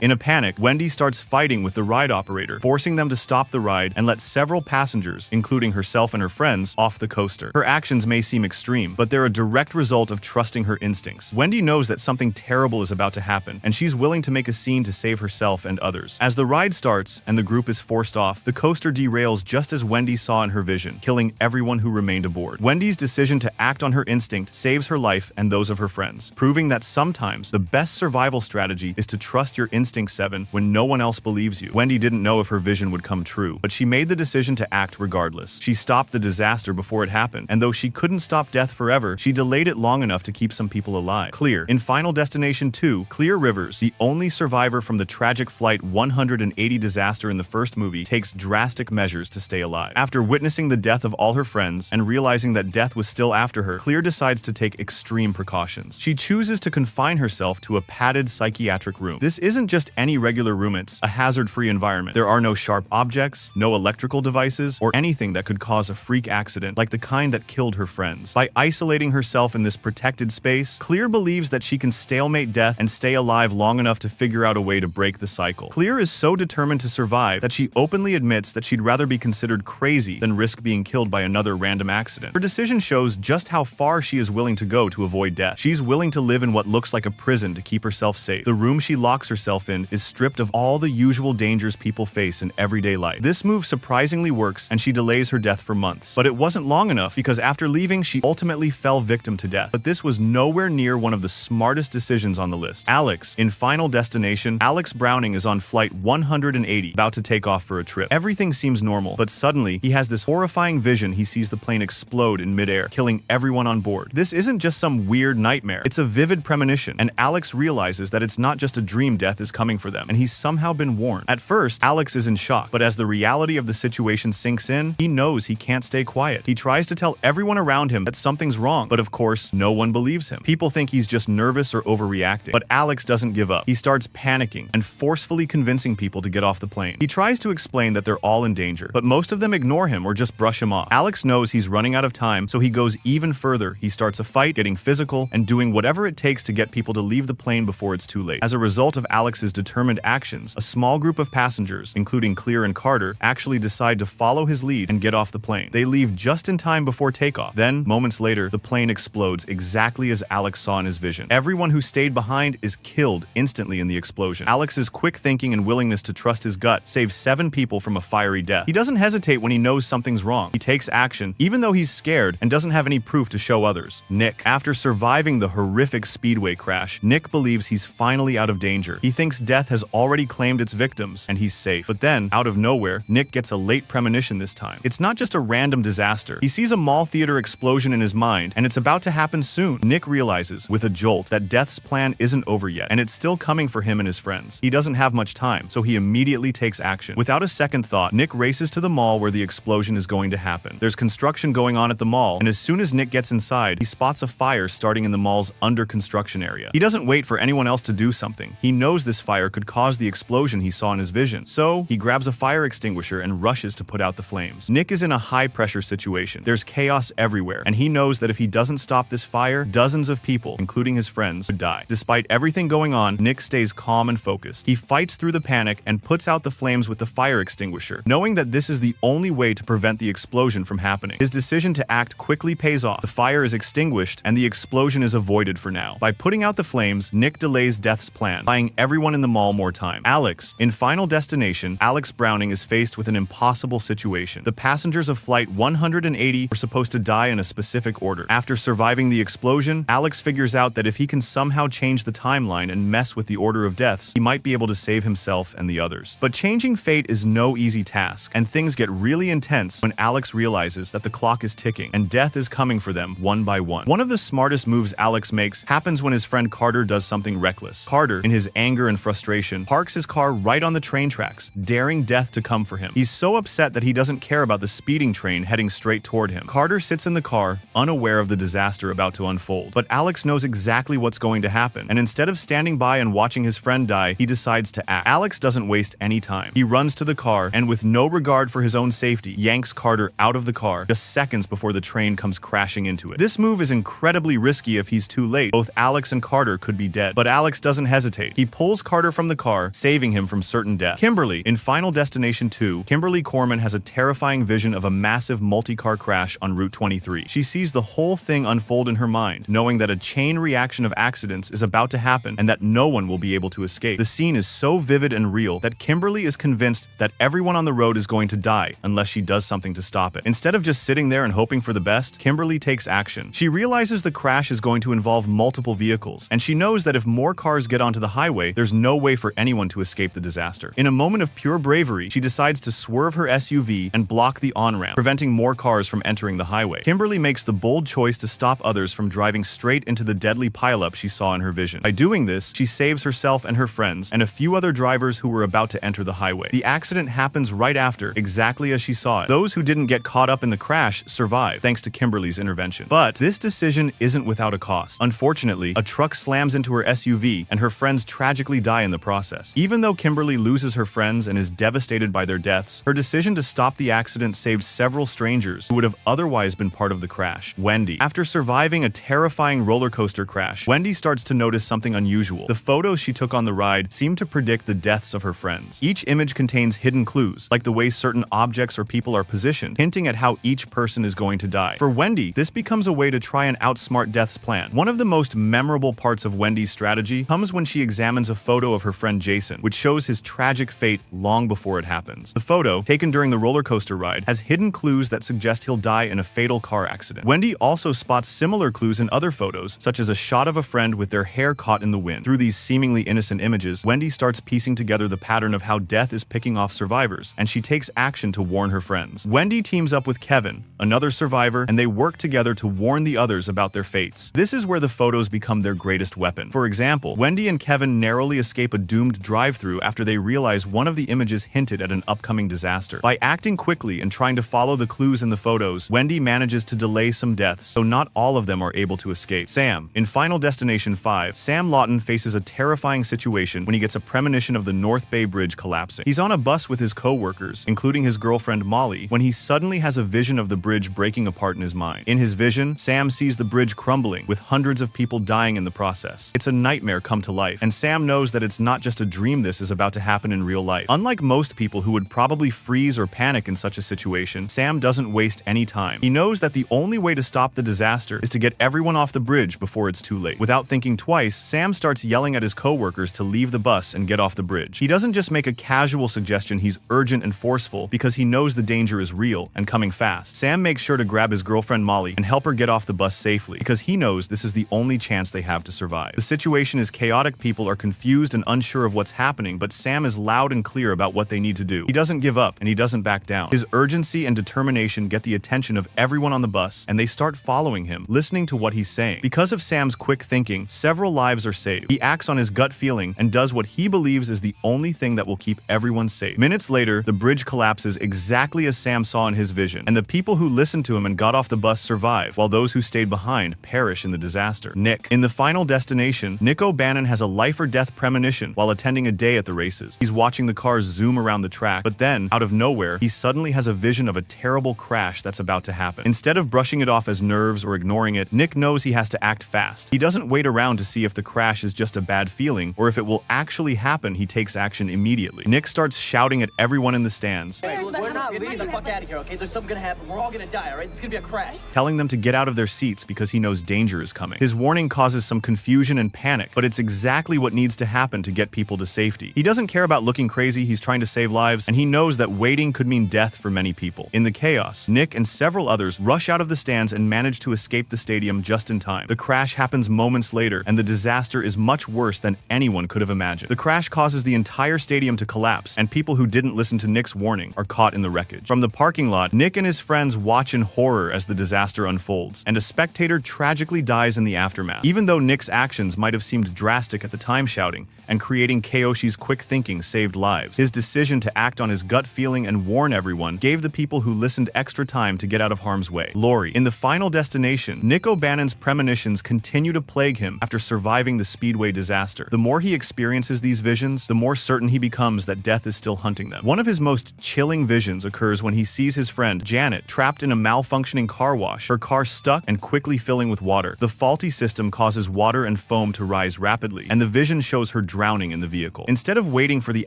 In a panic, Wendy starts fighting with the ride operator, forcing them to stop the ride and let several passengers, including herself and her friends, off the coaster. Her actions may seem extreme, but they're a direct result of trusting her instincts. Wendy knows that something terrible is about to happen, and she's willing to make a scene to save herself and others. As the ride starts and the group is forced off, the coaster derails just as Wendy saw in her vision, killing everyone who remained aboard. Wendy's decision to act on her instinct saves her life and those of her friends, proving that sometimes the best survival strategy is to trust your instinct 7 when no one else believes you. Wendy didn't know if her vision would come true, but she made the decision to act regardless. She stopped the disaster before it happened, and though she couldn't stop death forever, she delayed it long enough to keep some people alive. Clear. In Final Destination 2, Clear Rivers, the only survivor from the tragic Flight 180 disaster in the first movie, takes drastic measures to stay alive. After witnessing the death of all her friends and realizing that death was still after her, Clear decides to take extreme precautions. She chooses to confine herself to a padded psychiatric room. This isn't just just any regular room, it's a hazard-free environment. There are no sharp objects, no electrical devices, or anything that could cause a freak accident like the kind that killed her friends. By isolating herself in this protected space, Clear believes that she can stalemate death and stay alive long enough to figure out a way to break the cycle. Clear is so determined to survive that she openly admits that she'd rather be considered crazy than risk being killed by another random accident. Her decision shows just how far she is willing to go to avoid death. She's willing to live in what looks like a prison to keep herself safe. The room she locks herself in is stripped of all the usual dangers people face in everyday life. This move surprisingly works, and she delays her death for months. But it wasn't long enough, because after leaving, she ultimately fell victim to death. But this was nowhere near one of the smartest decisions on the list. Alex. In Final Destination, Alex Browning is on flight 180, about to take off for a trip. Everything seems normal, but suddenly, he has this horrifying vision. He sees the plane explode in midair, killing everyone on board. This isn't just some weird nightmare. It's a vivid premonition, and Alex realizes that it's not just a dream death is coming for them, and he's somehow been warned. At first, Alex is in shock, but as the reality of the situation sinks in, he knows he can't stay quiet. He tries to tell everyone around him that something's wrong, but of course, no one believes him. People think he's just nervous or overreacting, but Alex doesn't give up. He starts panicking and forcefully convincing people to get off the plane. He tries to explain that they're all in danger, but most of them ignore him or just brush him off. Alex knows he's running out of time, so he goes even further. He starts a fight, getting physical, and doing whatever it takes to get people to leave the plane before it's too late. As a result of Alex's determined actions, a small group of passengers, including Clear and Carter, actually decide to follow his lead and get off the plane. They leave just in time before takeoff. Then, moments later, the plane explodes exactly as Alex saw in his vision. Everyone who stayed behind is killed instantly in the explosion. Alex's quick thinking and willingness to trust his gut saves 7 people from a fiery death. He doesn't hesitate when he knows something's wrong. He takes action, even though he's scared and doesn't have any proof to show others. Nick. After surviving the horrific speedway crash, Nick believes he's finally out of danger. He thinks death has already claimed its victims, and he's safe. But then, out of nowhere, Nick gets a late premonition this time. It's not just a random disaster. He sees a mall theater explosion in his mind, and it's about to happen soon. Nick realizes, with a jolt, that death's plan isn't over yet, and it's still coming for him and his friends. He doesn't have much time, so he immediately takes action. Without a second thought, Nick races to the mall where the explosion is going to happen. There's construction going on at the mall, and as soon as Nick gets inside, he spots a fire starting in the mall's under construction area. He doesn't wait for anyone else to do something. He knows this fire could cause the explosion he saw in his vision, so he grabs a fire extinguisher and rushes to put out the flames. Nick is in a high-pressure situation. There's chaos everywhere, and he knows that if he doesn't stop this fire, dozens of people, including his friends, would die. Despite everything going on, Nick stays calm and focused. He fights through the panic and puts out the flames with the fire extinguisher, knowing that this is the only way to prevent the explosion from happening. His decision to act quickly pays off. The fire is extinguished, and the explosion is avoided for now. By putting out the flames, Nick delays death's plan, buying everyone in the mall more time. Alex. In Final Destination, Alex Browning is faced with an impossible situation. The passengers of Flight 180 were supposed to die in a specific order. After surviving the explosion, Alex figures out that if he can somehow change the timeline and mess with the order of deaths, he might be able to save himself and the others. But changing fate is no easy task, and things get really intense when Alex realizes that the clock is ticking and death is coming for them one by one. One of the smartest moves Alex makes happens when his friend Carter does something reckless. Carter, in his anger and frustration, parks his car right on the train tracks, daring death to come for him. He's so upset that he doesn't care about the speeding train heading straight toward him. Carter sits in the car, unaware of the disaster about to unfold. But Alex knows exactly what's going to happen, and instead of standing by and watching his friend die, he decides to act. Alex doesn't waste any time. He runs to the car, and with no regard for his own safety, yanks Carter out of the car just seconds before the train comes crashing into it. This move is incredibly risky. If he's too late, both Alex and Carter could be dead. But Alex doesn't hesitate. He pulls Carter from the car, saving him from certain death. Kimberly. In Final Destination 2, Kimberly Corman has a terrifying vision of a massive multi-car crash on Route 23. She sees the whole thing unfold in her mind, knowing that a chain reaction of accidents is about to happen and that no one will be able to escape. The scene is so vivid and real that Kimberly is convinced that everyone on the road is going to die unless she does something to stop it. Instead of just sitting there and hoping for the best, Kimberly takes action. She realizes the crash is going to involve multiple vehicles, and she knows that if more cars get onto the highway, there's no way for anyone to escape the disaster. In a moment of pure bravery, she decides to swerve her SUV and block the on-ramp, preventing more cars from entering the highway. Kimberly makes the bold choice to stop others from driving straight into the deadly pileup she saw in her vision. By doing this, she saves herself and her friends and a few other drivers who were about to enter the highway. The accident happens right after, exactly as she saw it. Those who didn't get caught up in the crash survive, thanks to Kimberly's intervention. But this decision isn't without a cost. Unfortunately, a truck slams into her SUV and her friends tragically die die in the process. Even though Kimberly loses her friends and is devastated by their deaths, her decision to stop the accident saved several strangers who would have otherwise been part of the crash. Wendy. After surviving a terrifying roller coaster crash, Wendy starts to notice something unusual. The photos she took on the ride seem to predict the deaths of her friends. Each image contains hidden clues, like the way certain objects or people are positioned, hinting at how each person is going to die. For Wendy, this becomes a way to try and outsmart Death's plan. One of the most memorable parts of Wendy's strategy comes when she examines a photo of her friend Jason, which shows his tragic fate long before it happens. The photo, taken during the roller coaster ride, has hidden clues that suggest he'll die in a fatal car accident. Wendy also spots similar clues in other photos, such as a shot of a friend with their hair caught in the wind. Through these seemingly innocent images, Wendy starts piecing together the pattern of how Death is picking off survivors, and she takes action to warn her friends. Wendy teams up with Kevin, another survivor, and they work together to warn the others about their fates. This is where the photos become their greatest weapon. For example, Wendy and Kevin narrowly escape a doomed drive-thru after they realize one of the images hinted at an upcoming disaster. By acting quickly and trying to follow the clues in the photos, Wendy manages to delay some deaths, so not all of them are able to escape. Sam. In Final Destination 5, Sam Lawton faces a terrifying situation when he gets a premonition of the North Bay Bridge collapsing. He's on a bus with his co-workers, including his girlfriend Molly, when he suddenly has a vision of the bridge breaking apart in his mind. In his vision, Sam sees the bridge crumbling, with hundreds of people dying in the process. It's a nightmare come to life, and Sam knows that it's not just a dream this is about to happen in real life. Unlike most people who would probably freeze or panic in such a situation, Sam doesn't waste any time. He knows that the only way to stop the disaster is to get everyone off the bridge before it's too late. Without thinking twice, Sam starts yelling at his co-workers to leave the bus and get off the bridge. He doesn't just make a casual suggestion, he's urgent and forceful because he knows the danger is real and coming fast. Sam makes sure to grab his girlfriend Molly and help her get off the bus safely because he knows this is the only chance they have to survive. The situation is chaotic, people are confused and unsure of what's happening, but Sam is loud and clear about what they need to do. He doesn't give up and he doesn't back down. His urgency and determination get the attention of everyone on the bus, and they start following him, listening to what he's saying. Because of Sam's quick thinking, several lives are saved. He acts on his gut feeling and does what he believes is the only thing that will keep everyone safe. Minutes later, the bridge collapses exactly as Sam saw in his vision, and the people who listened to him and got off the bus survive, while those who stayed behind perish in the disaster. Nick. In the Final Destination, Nick O'Bannon has a life-or-death premonition while attending a day at the races. He's watching the cars zoom around the track, but then, out of nowhere, he suddenly has a vision of a terrible crash that's about to happen. Instead of brushing it off as nerves or ignoring it, Nick knows he has to act fast. He doesn't wait around to see if the crash is just a bad feeling or if it will actually happen. He takes action immediately. Nick starts shouting at everyone in the stands, We're not leaving the fuck out of here, okay? There's something gonna happen. We're all gonna die, all right? It's gonna be a crash. telling them to get out of their seats because he knows danger is coming. His warning causes some confusion and panic, but it's exactly what needs to happen to get people to safety. He doesn't care about looking crazy, he's trying to save lives, and he knows that waiting could mean death for many people. In the chaos, Nick and several others rush out of the stands and manage to escape the stadium just in time. The crash happens moments later, and the disaster is much worse than anyone could have imagined. The crash causes the entire stadium to collapse, and people who didn't listen to Nick's warning are caught in the wreckage. From the parking lot, Nick and his friends watch in horror as the disaster unfolds, and a spectator tragically dies in the aftermath. Even though Nick's actions might have seemed drastic at the time, shouting and creating Kayoshi's quick thinking saved lives. His decision to act on his gut feeling and warn everyone gave the people who listened extra time to get out of harm's way. Lori. In the Final Destination, Nick O'Bannon's premonitions continue to plague him after surviving the Speedway disaster. The more he experiences these visions, the more certain he becomes that death is still hunting them. One of his most chilling visions occurs when he sees his friend, Janet, trapped in a malfunctioning car wash, her car stuck and quickly filling with water. The faulty system causes water and foam to rise rapidly, and the vision shows her drowning in the vehicle. Instead of waiting for the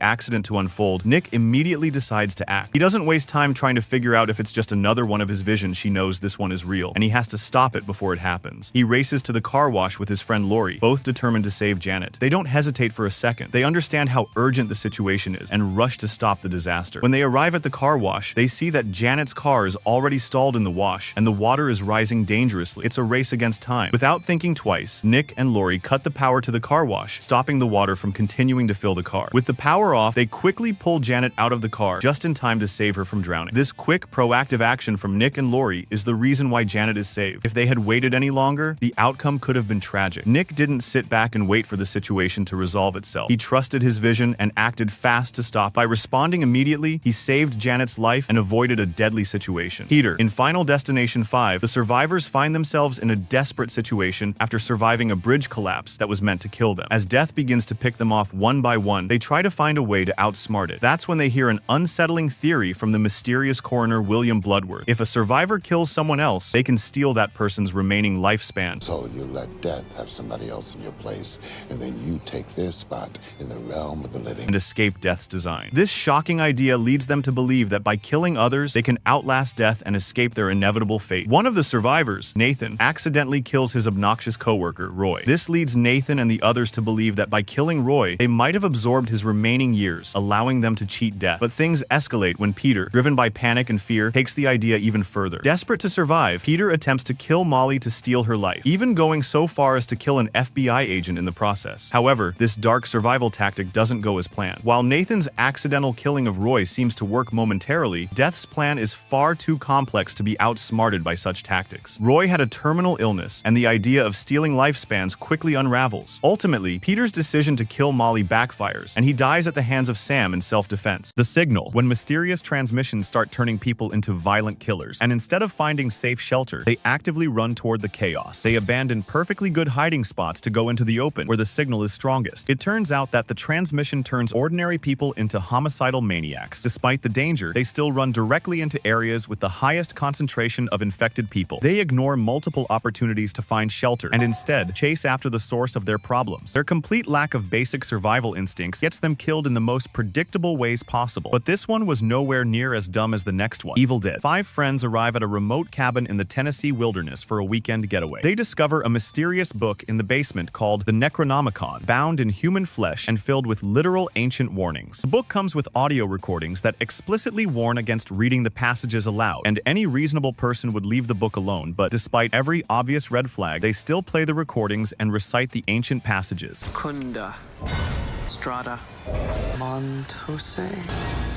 accident to unfold, Nick immediately decides to act. He doesn't waste time trying to figure out if it's just another one of his visions. She knows this one is real, and he has to stop it before it happens. He races to the car wash with his friend Lori, both determined to save Janet. They don't hesitate for a second. They understand how urgent the situation is and rush to stop the disaster. When they arrive at the car wash, they see that Janet's car is already stalled in the wash, and the water is rising dangerously. It's a race against time. Without thinking twice, Nick and Lori cut the power to the car wash, stopping the water from continuing to fill the car. With the power off, they quickly pull Janet out of the car, just in time to save her from drowning. This quick, proactive action from Nick and Lori is the reason why Janet is saved. If they had waited any longer, the outcome could have been tragic. Nick didn't sit back and wait for the situation to resolve itself. He trusted his vision and acted fast to stop. By responding immediately, he saved Janet's lost life and avoided a deadly situation. Peter. In Final Destination 5, the survivors find themselves in a desperate situation after surviving a bridge collapse that was meant to kill them. As death begins to pick them off one by one, they try to find a way to outsmart it. That's when they hear an unsettling theory from the mysterious coroner William Bloodworth. If a survivor kills someone else, they can steal that person's remaining lifespan. So you let death have somebody else in your place, and then you take their spot in the realm of the living And escape death's design. This shocking idea leads them to believe that by killing others, they can outlast death and escape their inevitable fate. One of the survivors, Nathan, accidentally kills his obnoxious coworker, Roy. This leads Nathan and the others to believe that by killing Roy, they might have absorbed his remaining years, allowing them to cheat death. But things escalate when Peter, driven by panic and fear, takes the idea even further. Desperate to survive, Peter attempts to kill Molly to steal her life, even going so far as to kill an FBI agent in the process. However, this dark survival tactic doesn't go as planned. While Nathan's accidental killing of Roy seems to work momentarily, Death's plan is far too complex to be outsmarted by such tactics. Roy had a terminal illness, and the idea of stealing lifespans quickly unravels. Ultimately, Peter's decision to kill Molly backfires, and he dies at the hands of Sam in self-defense. The signal, when mysterious transmissions start turning people into violent killers, and instead of finding safe shelter, they actively run toward the chaos. They abandon perfectly good hiding spots to go into the open, where the signal is strongest. It turns out that the transmission turns ordinary people into homicidal maniacs. Despite the danger, they still run directly into areas with the highest concentration of infected people. They ignore multiple opportunities to find shelter, and instead chase after the source of their problems. Their complete lack of basic survival instincts gets them killed in the most predictable ways possible. But this one was nowhere near as dumb as the next one. Evil Dead. 5 friends arrive at a remote cabin in the Tennessee wilderness for a weekend getaway. They discover a mysterious book in the basement called the Necronomicon, bound in human flesh and filled with literal ancient warnings. The book comes with audio recordings that explicitly warn against reading the passages aloud, and any reasonable person would leave the book alone, but despite every obvious red flag, they still play the recordings and recite the ancient passages. Kunda, Strada, Montose,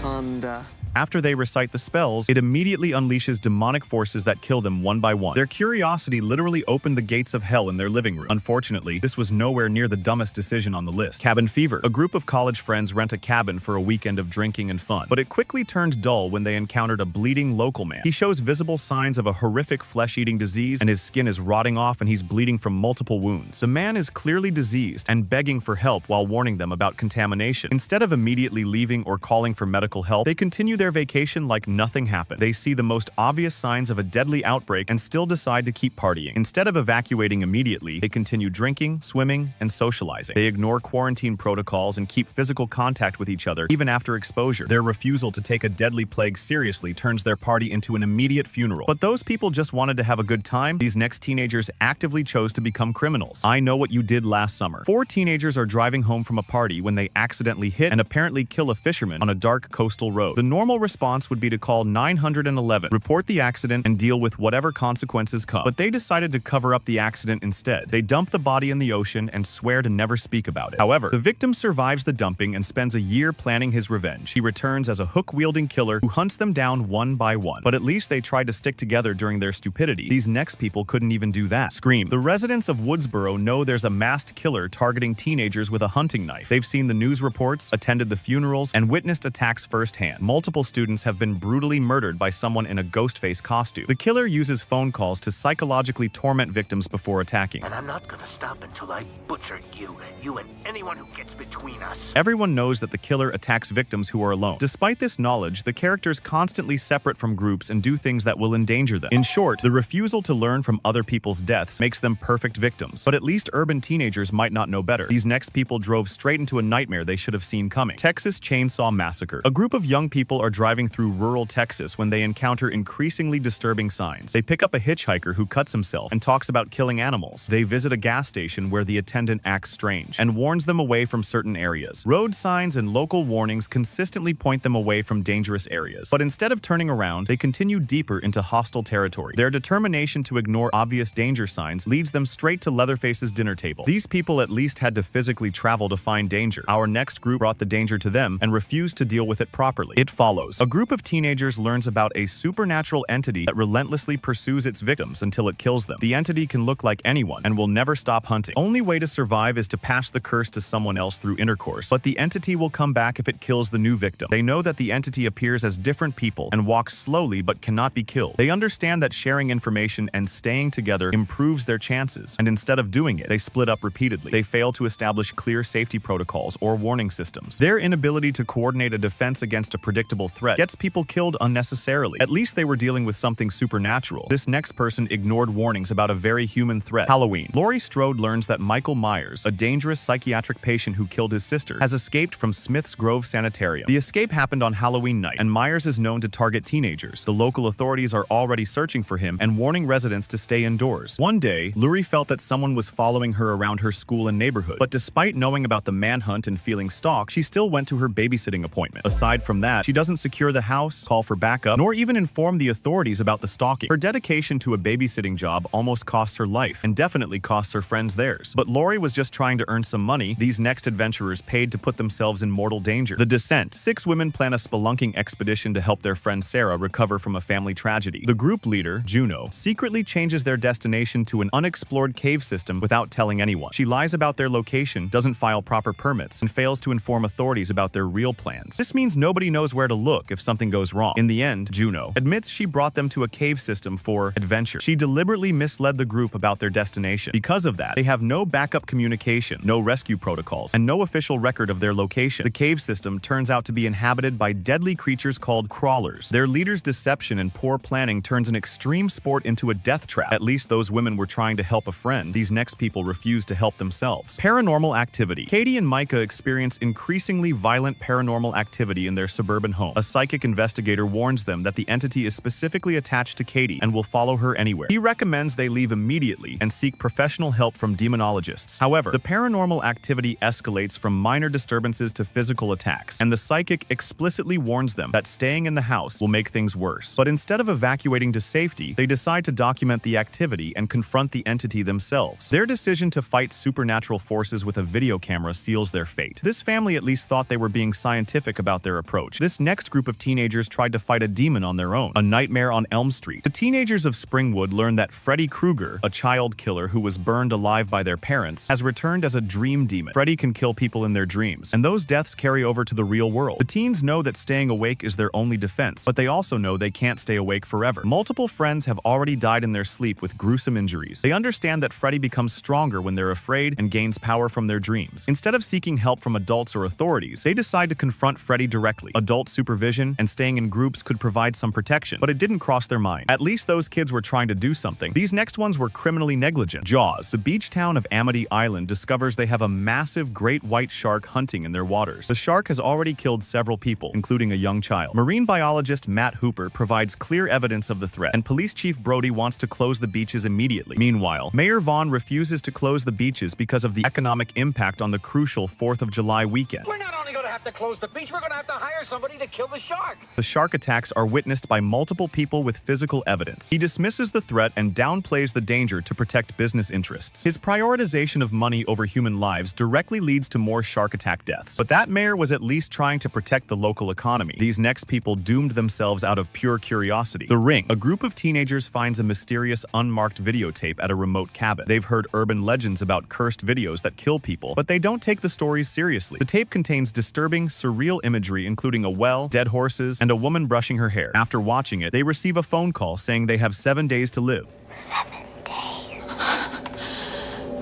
Honda. After they recite the spells, it immediately unleashes demonic forces that kill them one by one. Their curiosity literally opened the gates of hell in their living room. Unfortunately, this was nowhere near the dumbest decision on the list. Cabin fever. A group of college friends rent a cabin for a weekend of drinking and fun, but it quickly turned dull when they encountered a bleeding local man. He shows visible signs of a horrific flesh-eating disease, and his skin is rotting off and he's bleeding from multiple wounds. The man is clearly diseased and begging for help while warning them about contamination. Instead of immediately leaving or calling for medical help, they continue their vacation like nothing happened. They see the most obvious signs of a deadly outbreak and still decide to keep partying. Instead of evacuating immediately, they continue drinking, swimming, and socializing. They ignore quarantine protocols and keep physical contact with each other even after exposure. Their refusal to take a deadly plague seriously turns their party into an immediate funeral. But those people just wanted to have a good time. These next teenagers actively chose to become criminals. I know what you did last summer. 4 teenagers are driving home from a party when they accidentally hit and apparently kill a fisherman on a dark coastal road. The normal response would be to call 911, report the accident, and deal with whatever consequences come. But they decided to cover up the accident instead. They dump the body in the ocean and swear to never speak about it. However, the victim survives the dumping and spends a year planning his revenge. He returns as a hook-wielding killer who hunts them down one by one. But at least they tried to stick together during their stupidity. These next people couldn't even do that. Scream. The residents of Woodsboro know there's a masked killer targeting teenagers with a hunting knife. They've seen the news reports, attended the funerals, and witnessed attacks firsthand. Multiple students have been brutally murdered by someone in a Ghostface costume. The killer uses phone calls to psychologically torment victims before attacking. And I'm not gonna stop until I butcher you and anyone who gets between us. Everyone knows that the killer attacks victims who are alone. Despite this knowledge, the characters constantly separate from groups and do things that will endanger them. In short, the refusal to learn from other people's deaths makes them perfect victims. But at least urban teenagers might not know better. These next people drove straight into a nightmare they should have seen coming. Texas Chainsaw Massacre. A group of young people are driving through rural Texas when they encounter increasingly disturbing signs. They pick up a hitchhiker who cuts himself and talks about killing animals. They visit a gas station where the attendant acts strange and warns them away from certain areas. Road signs and local warnings consistently point them away from dangerous areas. But instead of turning around, they continue deeper into hostile territory. Their determination to ignore obvious danger signs leads them straight to Leatherface's dinner table. These people at least had to physically travel to find danger. Our next group brought the danger to them and refused to deal with it properly. It follows. follows. A group of teenagers learns about a supernatural entity that relentlessly pursues its victims until it kills them. The entity can look like anyone and will never stop hunting. Only way to survive is to pass the curse to someone else through intercourse, but the entity will come back if it kills the new victim. They know that the entity appears as different people and walks slowly but cannot be killed. They understand that sharing information and staying together improves their chances, and instead of doing it, they split up repeatedly. They fail to establish clear safety protocols or warning systems. Their inability to coordinate a defense against a predictable threat gets people killed unnecessarily. At least they were dealing with something supernatural. This next person ignored warnings about a very human threat. Halloween. Laurie Strode learns that Michael Myers, a dangerous psychiatric patient who killed his sister, has escaped from Smith's Grove Sanitarium. The escape happened on Halloween night, and Myers is known to target teenagers. The local authorities are already searching for him and warning residents to stay indoors. One day, Laurie felt that someone was following her around her school and neighborhood, but despite knowing about the manhunt and feeling stalked, she still went to her babysitting appointment. Aside from that, she doesn't secure the house, call for backup, nor even inform the authorities about the stalking. Her dedication to a babysitting job almost costs her life, and definitely costs her friends theirs. But Laurie was just trying to earn some money. These next adventurers paid to put themselves in mortal danger. The Descent. 6 women plan a spelunking expedition to help their friend Sarah recover from a family tragedy. The group leader, Juno, secretly changes their destination to an unexplored cave system without telling anyone. She lies about their location, doesn't file proper permits, and fails to inform authorities about their real plans. This means nobody knows where to look if something goes wrong. In the end, Juno admits she brought them to a cave system for adventure. She deliberately misled the group about their destination. Because of that, they have no backup communication, no rescue protocols, and no official record of their location. The cave system turns out to be inhabited by deadly creatures called crawlers. Their leader's deception and poor planning turns an extreme sport into a death trap. At least those women were trying to help a friend. These next people refuse to help themselves. Paranormal activity. Katie and Micah experience increasingly violent paranormal activity in their suburban home. A psychic investigator warns them that the entity is specifically attached to Katie and will follow her anywhere. He recommends they leave immediately and seek professional help from demonologists. However, the paranormal activity escalates from minor disturbances to physical attacks, and the psychic explicitly warns them that staying in the house will make things worse. But instead of evacuating to safety, they decide to document the activity and confront the entity themselves. Their decision to fight supernatural forces with a video camera seals their fate. This family at least thought they were being scientific about their approach. This next group of teenagers tried to fight a demon on their own. A Nightmare on Elm Street. The teenagers of Springwood learn that Freddy Krueger, a child killer who was burned alive by their parents, has returned as a dream demon. Freddy can kill people in their dreams, and those deaths carry over to the real world. The teens know that staying awake is their only defense, but they also know they can't stay awake forever. Multiple friends have already died in their sleep with gruesome injuries. They understand that Freddy becomes stronger when they're afraid and gains power from their dreams. Instead of seeking help from adults or authorities, they decide to confront Freddy directly. Adult supervision and staying in groups could provide some protection, but it didn't cross their mind. At least those kids were trying to do something. These next ones were criminally negligent. Jaws. The beach town of Amity Island discovers they have a massive great white shark hunting in their waters. The shark has already killed several people, including a young child. Marine biologist Matt Hooper provides clear evidence of the threat, and Police Chief Brody wants to close the beaches immediately. Meanwhile, Mayor Vaughn refuses to close the beaches because of the economic impact on the crucial 4th of July weekend. We're not only going to have to close the beach, we're going to have to hire somebody to kill the shark. The shark attacks are witnessed by multiple people with physical evidence. He dismisses the threat and downplays the danger to protect business interests. His prioritization of money over human lives directly leads to more shark attack deaths. But that mayor was at least trying to protect the local economy. These next people doomed themselves out of pure curiosity. The Ring. A group of teenagers finds a mysterious unmarked videotape at a remote cabin. They've heard urban legends about cursed videos that kill people, but they don't take the stories seriously. The tape contains disturbing, surreal imagery including a well, dead horses, and a woman brushing her hair. After watching it, they receive a phone call saying they have 7 days to live. 7 days.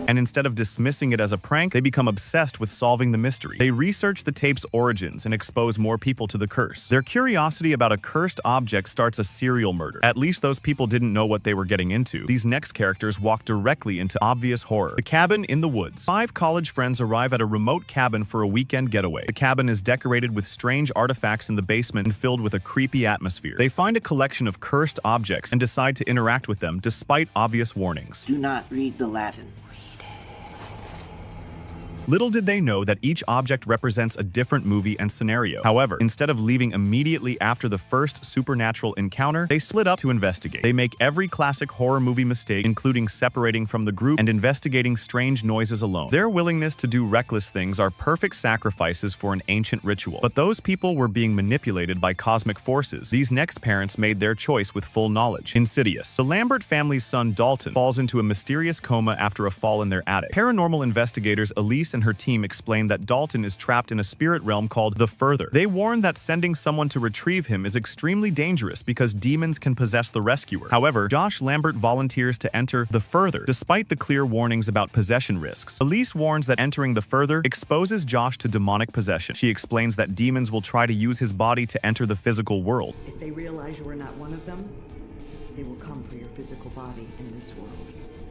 And instead of dismissing it as a prank, they become obsessed with solving the mystery. They research the tape's origins and expose more people to the curse. Their curiosity about a cursed object starts a serial murder. At least those people didn't know what they were getting into. These next characters walk directly into obvious horror. The Cabin in the Woods. 5 college friends arrive at a remote cabin for a weekend getaway. The cabin is decorated with strange artifacts in the basement and filled with a creepy atmosphere. They find a collection of cursed objects and decide to interact with them despite obvious warnings. Do not read the Latin. Little did they know that each object represents a different movie and scenario. However, instead of leaving immediately after the first supernatural encounter, they split up to investigate. They make every classic horror movie mistake, including separating from the group and investigating strange noises alone. Their willingness to do reckless things are perfect sacrifices for an ancient ritual. But those people were being manipulated by cosmic forces. These next parents made their choice with full knowledge. Insidious. The Lambert family's son Dalton falls into a mysterious coma after a fall in their attic. Paranormal investigators Elise and her team explain that Dalton is trapped in a spirit realm called The Further. They warn that sending someone to retrieve him is extremely dangerous because demons can possess the rescuer. However, Josh Lambert volunteers to enter The Further, despite the clear warnings about possession risks. Elise warns that entering The Further exposes Josh to demonic possession. She explains that demons will try to use his body to enter the physical world. If they realize you are not one of them, they will come for your physical body in this world.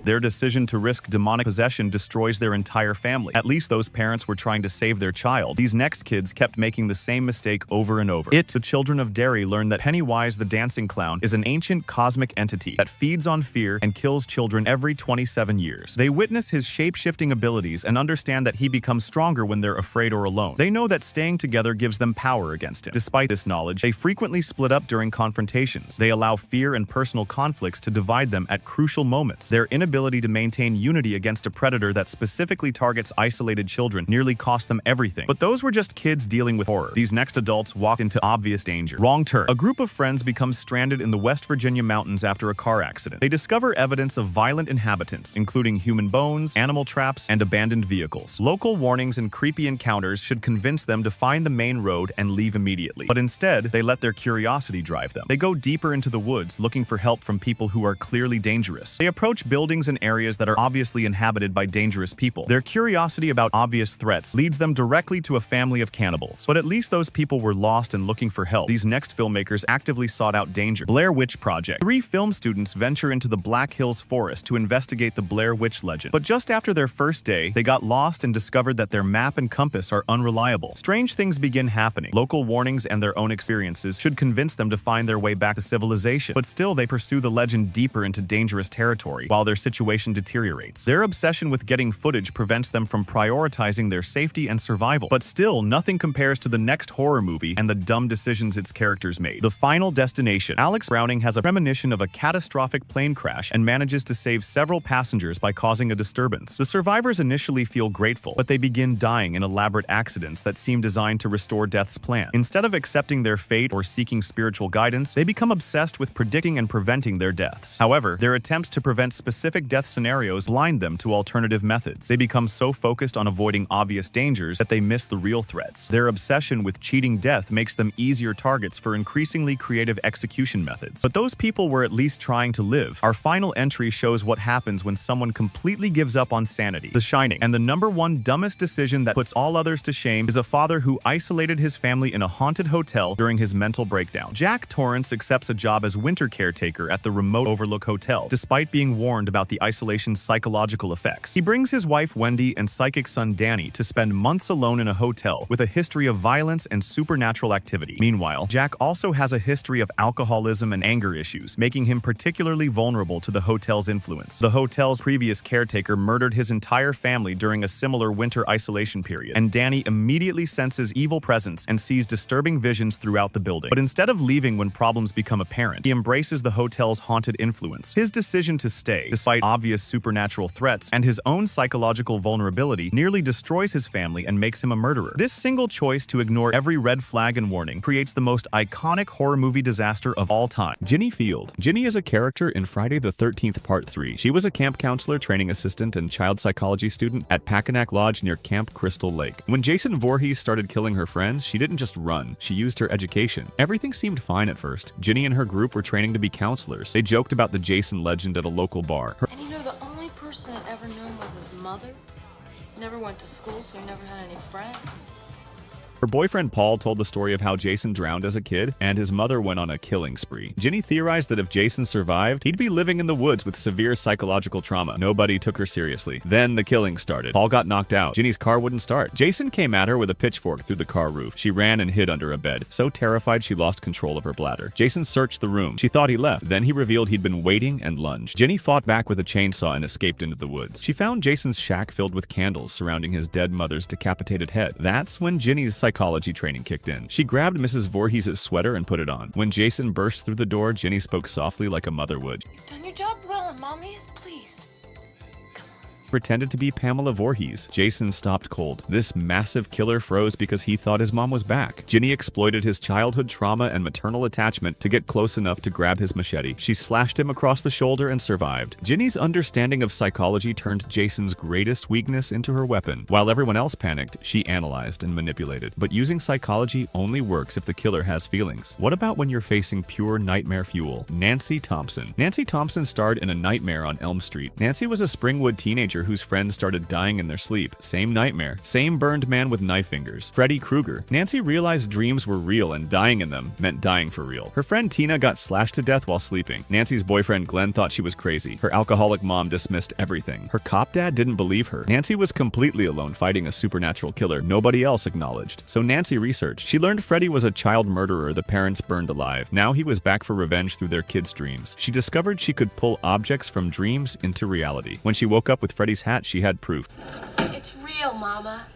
Their decision to risk demonic possession destroys their entire family. At least those parents were trying to save their child. These next kids kept making the same mistake over and over. The children of Derry learn that Pennywise the dancing clown is an ancient cosmic entity that feeds on fear and kills children every 27 years. They witness his shape-shifting abilities and understand that he becomes stronger when they're afraid or alone. They know that staying together gives them power against him. Despite this knowledge, they frequently split up during confrontations. They allow fear and personal conflicts to divide them at crucial moments. Their inability to maintain unity against a predator that specifically targets isolated children nearly cost them everything. But those were just kids dealing with horror. These next adults walked into obvious danger. Wrong turn. A group of friends becomes stranded in the West Virginia mountains after a car accident. They discover evidence of violent inhabitants, including human bones, animal traps, and abandoned vehicles. Local warnings and creepy encounters should convince them to find the main road and leave immediately. But instead, they let their curiosity drive them. They go deeper into the woods looking for help from people who are clearly dangerous. They approach buildings and areas that are obviously inhabited by dangerous people. Their curiosity about obvious threats leads them directly to a family of cannibals. But at least those people were lost and looking for help. These next filmmakers actively sought out danger. Blair Witch Project. 3 film students venture into the Black Hills Forest to investigate the Blair Witch legend. But just after their first day, they got lost and discovered that their map and compass are unreliable. Strange things begin happening. Local warnings and their own experiences should convince them to find their way back to civilization. But still, they pursue the legend deeper into dangerous territory, while their situation deteriorates. Their obsession with getting footage prevents them from prioritizing their safety and survival. But still, nothing compares to the next horror movie and the dumb decisions its characters made. The Final Destination. Alex Browning has a premonition of a catastrophic plane crash and manages to save several passengers by causing a disturbance. The survivors initially feel grateful, but they begin dying in elaborate accidents that seem designed to restore Death's plan. Instead of accepting their fate or seeking spiritual guidance, they become obsessed with predicting and preventing their deaths. However, their attempts to prevent specific death scenarios blind them to alternative methods. They become so focused on avoiding obvious dangers that they miss the real threats. Their obsession with cheating death makes them easier targets for increasingly creative execution methods. But those people were at least trying to live. Our final entry shows what happens when someone completely gives up on sanity. The Shining. And the #1 dumbest decision that puts all others to shame is a father who isolated his family in a haunted hotel during his mental breakdown. Jack Torrance accepts a job as winter caretaker at the remote Overlook Hotel, despite being warned about the isolation's psychological effects. He brings his wife Wendy and psychic son Danny to spend months alone in a hotel with a history of violence and supernatural activity. Meanwhile, Jack also has a history of alcoholism and anger issues, making him particularly vulnerable to the hotel's influence. The hotel's previous caretaker murdered his entire family during a similar winter isolation period, and Danny immediately senses evil presence and sees disturbing visions throughout the building. But instead of leaving when problems become apparent, he embraces the hotel's haunted influence. His decision to stay, despite obvious supernatural threats and his own psychological vulnerability, nearly destroys his family and makes him a murderer. This single choice to ignore every red flag and warning creates the most iconic horror movie disaster of all time. Ginny Field. Ginny is a character in Friday the 13th Part 3. She was a camp counselor, training assistant, and child psychology student at Packanack Lodge near Camp Crystal Lake. When Jason Voorhees started killing her friends, she didn't just run, she used her education. Everything seemed fine at first. Ginny and her group were training to be counselors. They joked about the Jason legend at a local bar. And you know, the only person I'd ever known was his mother. He never went to school, so he never had any friends. Her boyfriend Paul told the story of how Jason drowned as a kid, and his mother went on a killing spree. Ginny theorized that if Jason survived, he'd be living in the woods with severe psychological trauma. Nobody took her seriously. Then the killing started. Paul got knocked out. Ginny's car wouldn't start. Jason came at her with a pitchfork through the car roof. She ran and hid under a bed, so terrified she lost control of her bladder. Jason searched the room. She thought he left. Then he revealed he'd been waiting and lunged. Ginny fought back with a chainsaw and escaped into the woods. She found Jason's shack filled with candles surrounding his dead mother's decapitated head. That's when Ginny's psychology training kicked in. She grabbed Mrs. Voorhees' sweater and put it on. When Jason burst through the door, Ginny spoke softly like a mother would. You've done your job well, and Mommy is pleased. Pretended to be Pamela Voorhees. Jason stopped cold. This massive killer froze because he thought his mom was back. Ginny exploited his childhood trauma and maternal attachment to get close enough to grab his machete. She slashed him across the shoulder and survived. Ginny's understanding of psychology turned Jason's greatest weakness into her weapon. While everyone else panicked, she analyzed and manipulated. But using psychology only works if the killer has feelings. What about when you're facing pure nightmare fuel? Nancy Thompson. Nancy Thompson starred in A Nightmare on Elm Street. Nancy was a Springwood teenager whose friends started dying in their sleep. Same nightmare. Same burned man with knife fingers. Freddy Krueger. Nancy realized dreams were real and dying in them meant dying for real. Her friend Tina got slashed to death while sleeping. Nancy's boyfriend Glenn thought she was crazy. Her alcoholic mom dismissed everything. Her cop dad didn't believe her. Nancy was completely alone fighting a supernatural killer nobody else acknowledged. So Nancy researched. She learned Freddy was a child murderer the parents burned alive. Now he was back for revenge through their kids' dreams. She discovered she could pull objects from dreams into reality. When she woke up with Freddy's hat, she had proof. It's real, Mama.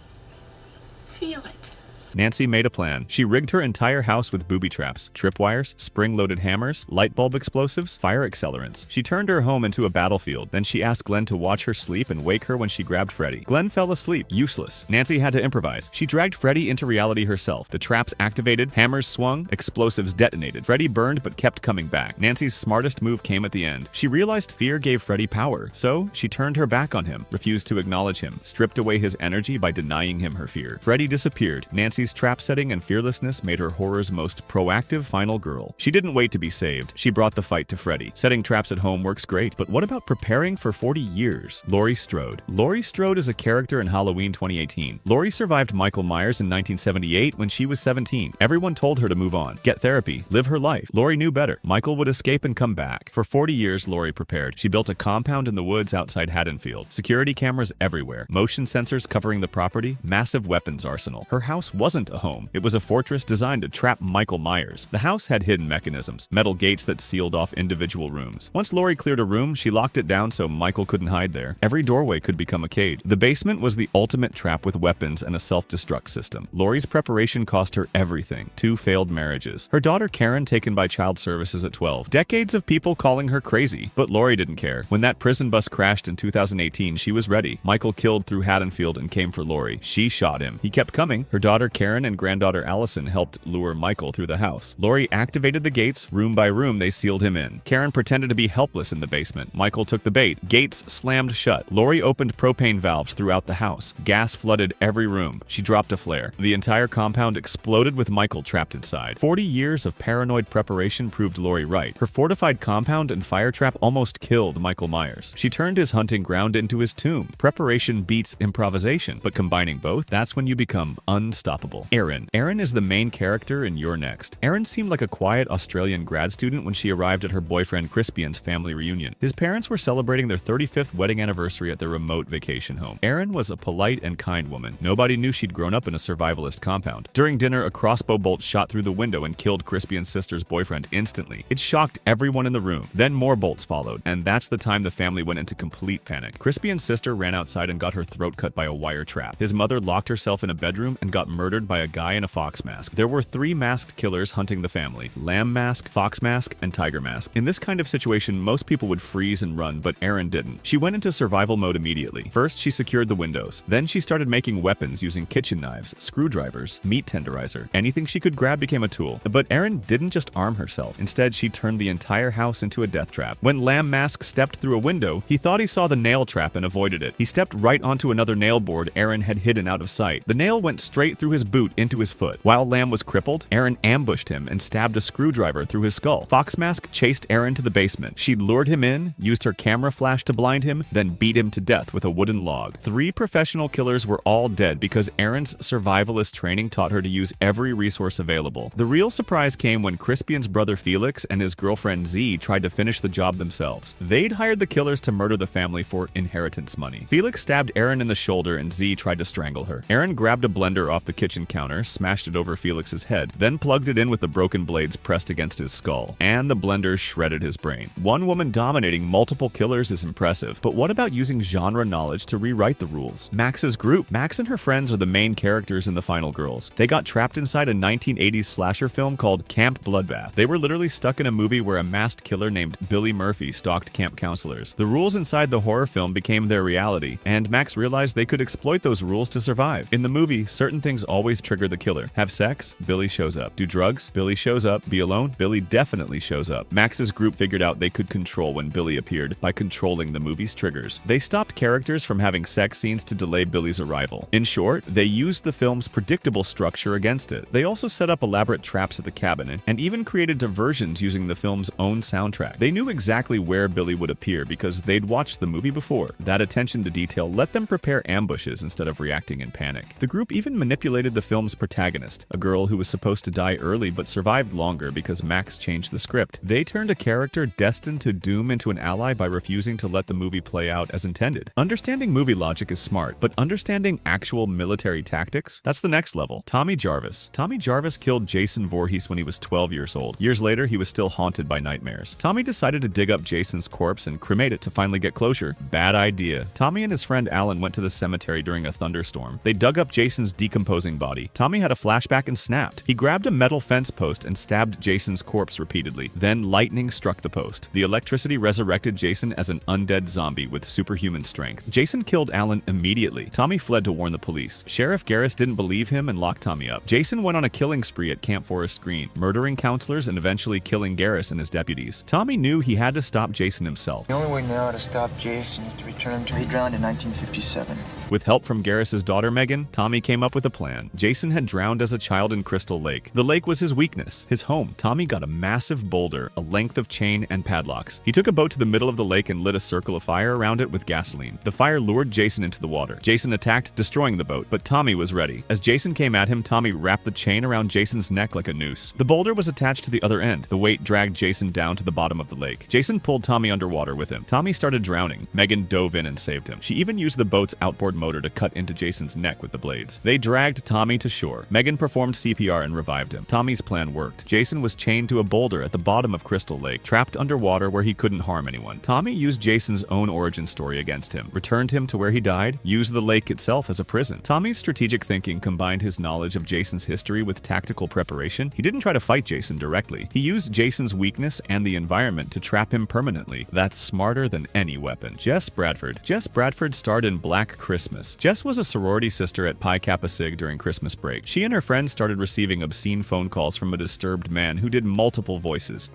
Feel it. Nancy made a plan. She rigged her entire house with booby traps, tripwires, spring-loaded hammers, light bulb explosives, fire accelerants. She turned her home into a battlefield. Then she asked Glenn to watch her sleep and wake her when she grabbed Freddy. Glenn fell asleep, useless. Nancy had to improvise. She dragged Freddy into reality herself. The traps activated, hammers swung, explosives detonated. Freddy burned but kept coming back. Nancy's smartest move came at the end. She realized fear gave Freddy power, so she turned her back on him, refused to acknowledge him, stripped away his energy by denying him her fear. Freddy disappeared. Nancy's trap setting and fearlessness made her horror's most proactive final girl. She didn't wait to be saved. She brought the fight to Freddy. Setting traps at home works great, but what about preparing for 40 years? Laurie Strode. Laurie Strode is a character in Halloween 2018. Laurie survived Michael Myers in 1978 when she was 17. Everyone told her to move on, get therapy, live her life. Laurie knew better. Michael would escape and come back. For 40 years, Laurie prepared. She built a compound in the woods outside Haddonfield. Security cameras everywhere. Motion sensors covering the property. Massive weapons arsenal. Her house wasn't a home. It was a fortress designed to trap Michael Myers. The house had hidden mechanisms, metal gates that sealed off individual rooms. Once Laurie cleared a room, she locked it down so Michael couldn't hide there. Every doorway could become a cage. The basement was the ultimate trap with weapons and a self-destruct system. Laurie's preparation cost her everything. 2 failed marriages. Her daughter Karen taken by child services at 12. Decades of people calling her crazy. But Laurie didn't care. When that prison bus crashed in 2018, she was ready. Michael killed through Haddonfield and came for Laurie. She shot him. He kept coming. Her daughter Karen and granddaughter Allison helped lure Michael through the house. Laurie activated the gates. Room by room, they sealed him in. Karen pretended to be helpless in the basement. Michael took the bait. Gates slammed shut. Laurie opened propane valves throughout the house. Gas flooded every room. She dropped a flare. The entire compound exploded with Michael trapped inside. 40 years of paranoid preparation proved Laurie right. Her fortified compound and fire trap almost killed Michael Myers. She turned his hunting ground into his tomb. Preparation beats improvisation, but combining both, that's when you become unstoppable. Erin is the main character in You're Next. Erin seemed like a quiet Australian grad student when she arrived at her boyfriend Crispian's family reunion. His parents were celebrating their 35th wedding anniversary at their remote vacation home. Erin was a polite and kind woman. Nobody knew she'd grown up in a survivalist compound. During dinner, a crossbow bolt shot through the window and killed Crispian's sister's boyfriend instantly. It shocked everyone in the room. Then more bolts followed, and that's the time the family went into complete panic. Crispian's sister ran outside and got her throat cut by a wire trap. His mother locked herself in a bedroom and got murdered by a guy in a fox mask. There were 3 masked killers hunting the family: Lamb Mask, Fox Mask, and Tiger Mask. In this kind of situation, most people would freeze and run, but Erin didn't. She went into survival mode immediately. First, she secured the windows. Then she started making weapons using kitchen knives, screwdrivers, meat tenderizer. Anything she could grab became a tool. But Erin didn't just arm herself. Instead, she turned the entire house into a death trap. When Lamb Mask stepped through a window, he thought he saw the nail trap and avoided it. He stepped right onto another nail board Erin had hidden out of sight. The nail went straight through his boot into his foot. While Lamb was crippled, Aaron ambushed him and stabbed a screwdriver through his skull. Foxmask chased Aaron to the basement. She lured him in, used her camera flash to blind him, then beat him to death with a wooden log. 3 professional killers were all dead because Aaron's survivalist training taught her to use every resource available. The real surprise came when Crispion's brother Felix and his girlfriend Z tried to finish the job themselves. They'd hired the killers to murder the family for inheritance money. Felix stabbed Aaron in the shoulder and Z tried to strangle her. Aaron grabbed a blender off the kitchen counter, smashed it over Felix's head, then plugged it in with the broken blades pressed against his skull. And the blender shredded his brain. One woman dominating multiple killers is impressive, but what about using genre knowledge to rewrite the rules? Max's group. Max and her friends are the main characters in The Final Girls. They got trapped inside a 1980s slasher film called Camp Bloodbath. They were literally stuck in a movie where a masked killer named Billy Murphy stalked camp counselors. The rules inside the horror film became their reality, and Max realized they could exploit those rules to survive. In the movie, certain things always trigger the killer. Have sex? Billy shows up. Do drugs? Billy shows up. Be alone? Billy definitely shows up. Max's group figured out they could control when Billy appeared by controlling the movie's triggers. They stopped characters from having sex scenes to delay Billy's arrival. In short, they used the film's predictable structure against it. They also set up elaborate traps at the cabin and even created diversions using the film's own soundtrack. They knew exactly where Billy would appear because they'd watched the movie before. That attention to detail let them prepare ambushes instead of reacting in panic. The group even manipulated the film's protagonist, a girl who was supposed to die early but survived longer because Max changed the script. They turned a character destined to doom into an ally by refusing to let the movie play out as intended. Understanding movie logic is smart, but understanding actual military tactics? That's the next level. Tommy Jarvis. Tommy Jarvis killed Jason Voorhees when he was 12 years old. Years later, he was still haunted by nightmares. Tommy decided to dig up Jason's corpse and cremate it to finally get closure. Bad idea. Tommy and his friend Alan went to the cemetery during a thunderstorm. They dug up Jason's decomposing body. Tommy had a flashback and snapped. He grabbed a metal fence post and stabbed Jason's corpse repeatedly. Then lightning struck the post. The electricity resurrected Jason as an undead zombie with superhuman strength. Jason killed Alan immediately. Tommy fled to warn the police. Sheriff Garris didn't believe him and locked Tommy up. Jason went on a killing spree at Camp Forest Green, murdering counselors and eventually killing Garris and his deputies. Tommy knew he had to stop Jason himself. The only way now to stop Jason is to return him to he drowned in 1957. With help from Garris's daughter Megan, Tommy came up with a plan. Jason had drowned as a child in Crystal Lake. The lake was his weakness, his home. Tommy got a massive boulder, a length of chain, and padlocks. He took a boat to the middle of the lake and lit a circle of fire around it with gasoline. The fire lured Jason into the water. Jason attacked, destroying the boat, but Tommy was ready. As Jason came at him, Tommy wrapped the chain around Jason's neck like a noose. The boulder was attached to the other end. The weight dragged Jason down to the bottom of the lake. Jason pulled Tommy underwater with him. Tommy started drowning. Megan dove in and saved him. She even used the boat's outboard motor to cut into Jason's neck with the blades. They dragged Tommy to shore. Megan performed CPR and revived him. Tommy's plan worked. Jason was chained to a boulder at the bottom of Crystal Lake, trapped underwater where he couldn't harm anyone. Tommy used Jason's own origin story against him, returned him to where he died, used the lake itself as a prison. Tommy's strategic thinking combined his knowledge of Jason's history with tactical preparation. He didn't try to fight Jason directly. He used Jason's weakness and the environment to trap him permanently. That's smarter than any weapon. Jess Bradford. Jess Bradford starred in Black Christmas. Jess was a sorority sister at Pi Kappa Sig during Christmas break. She and her friends started receiving obscene phone calls from a disturbed man who did multiple voices.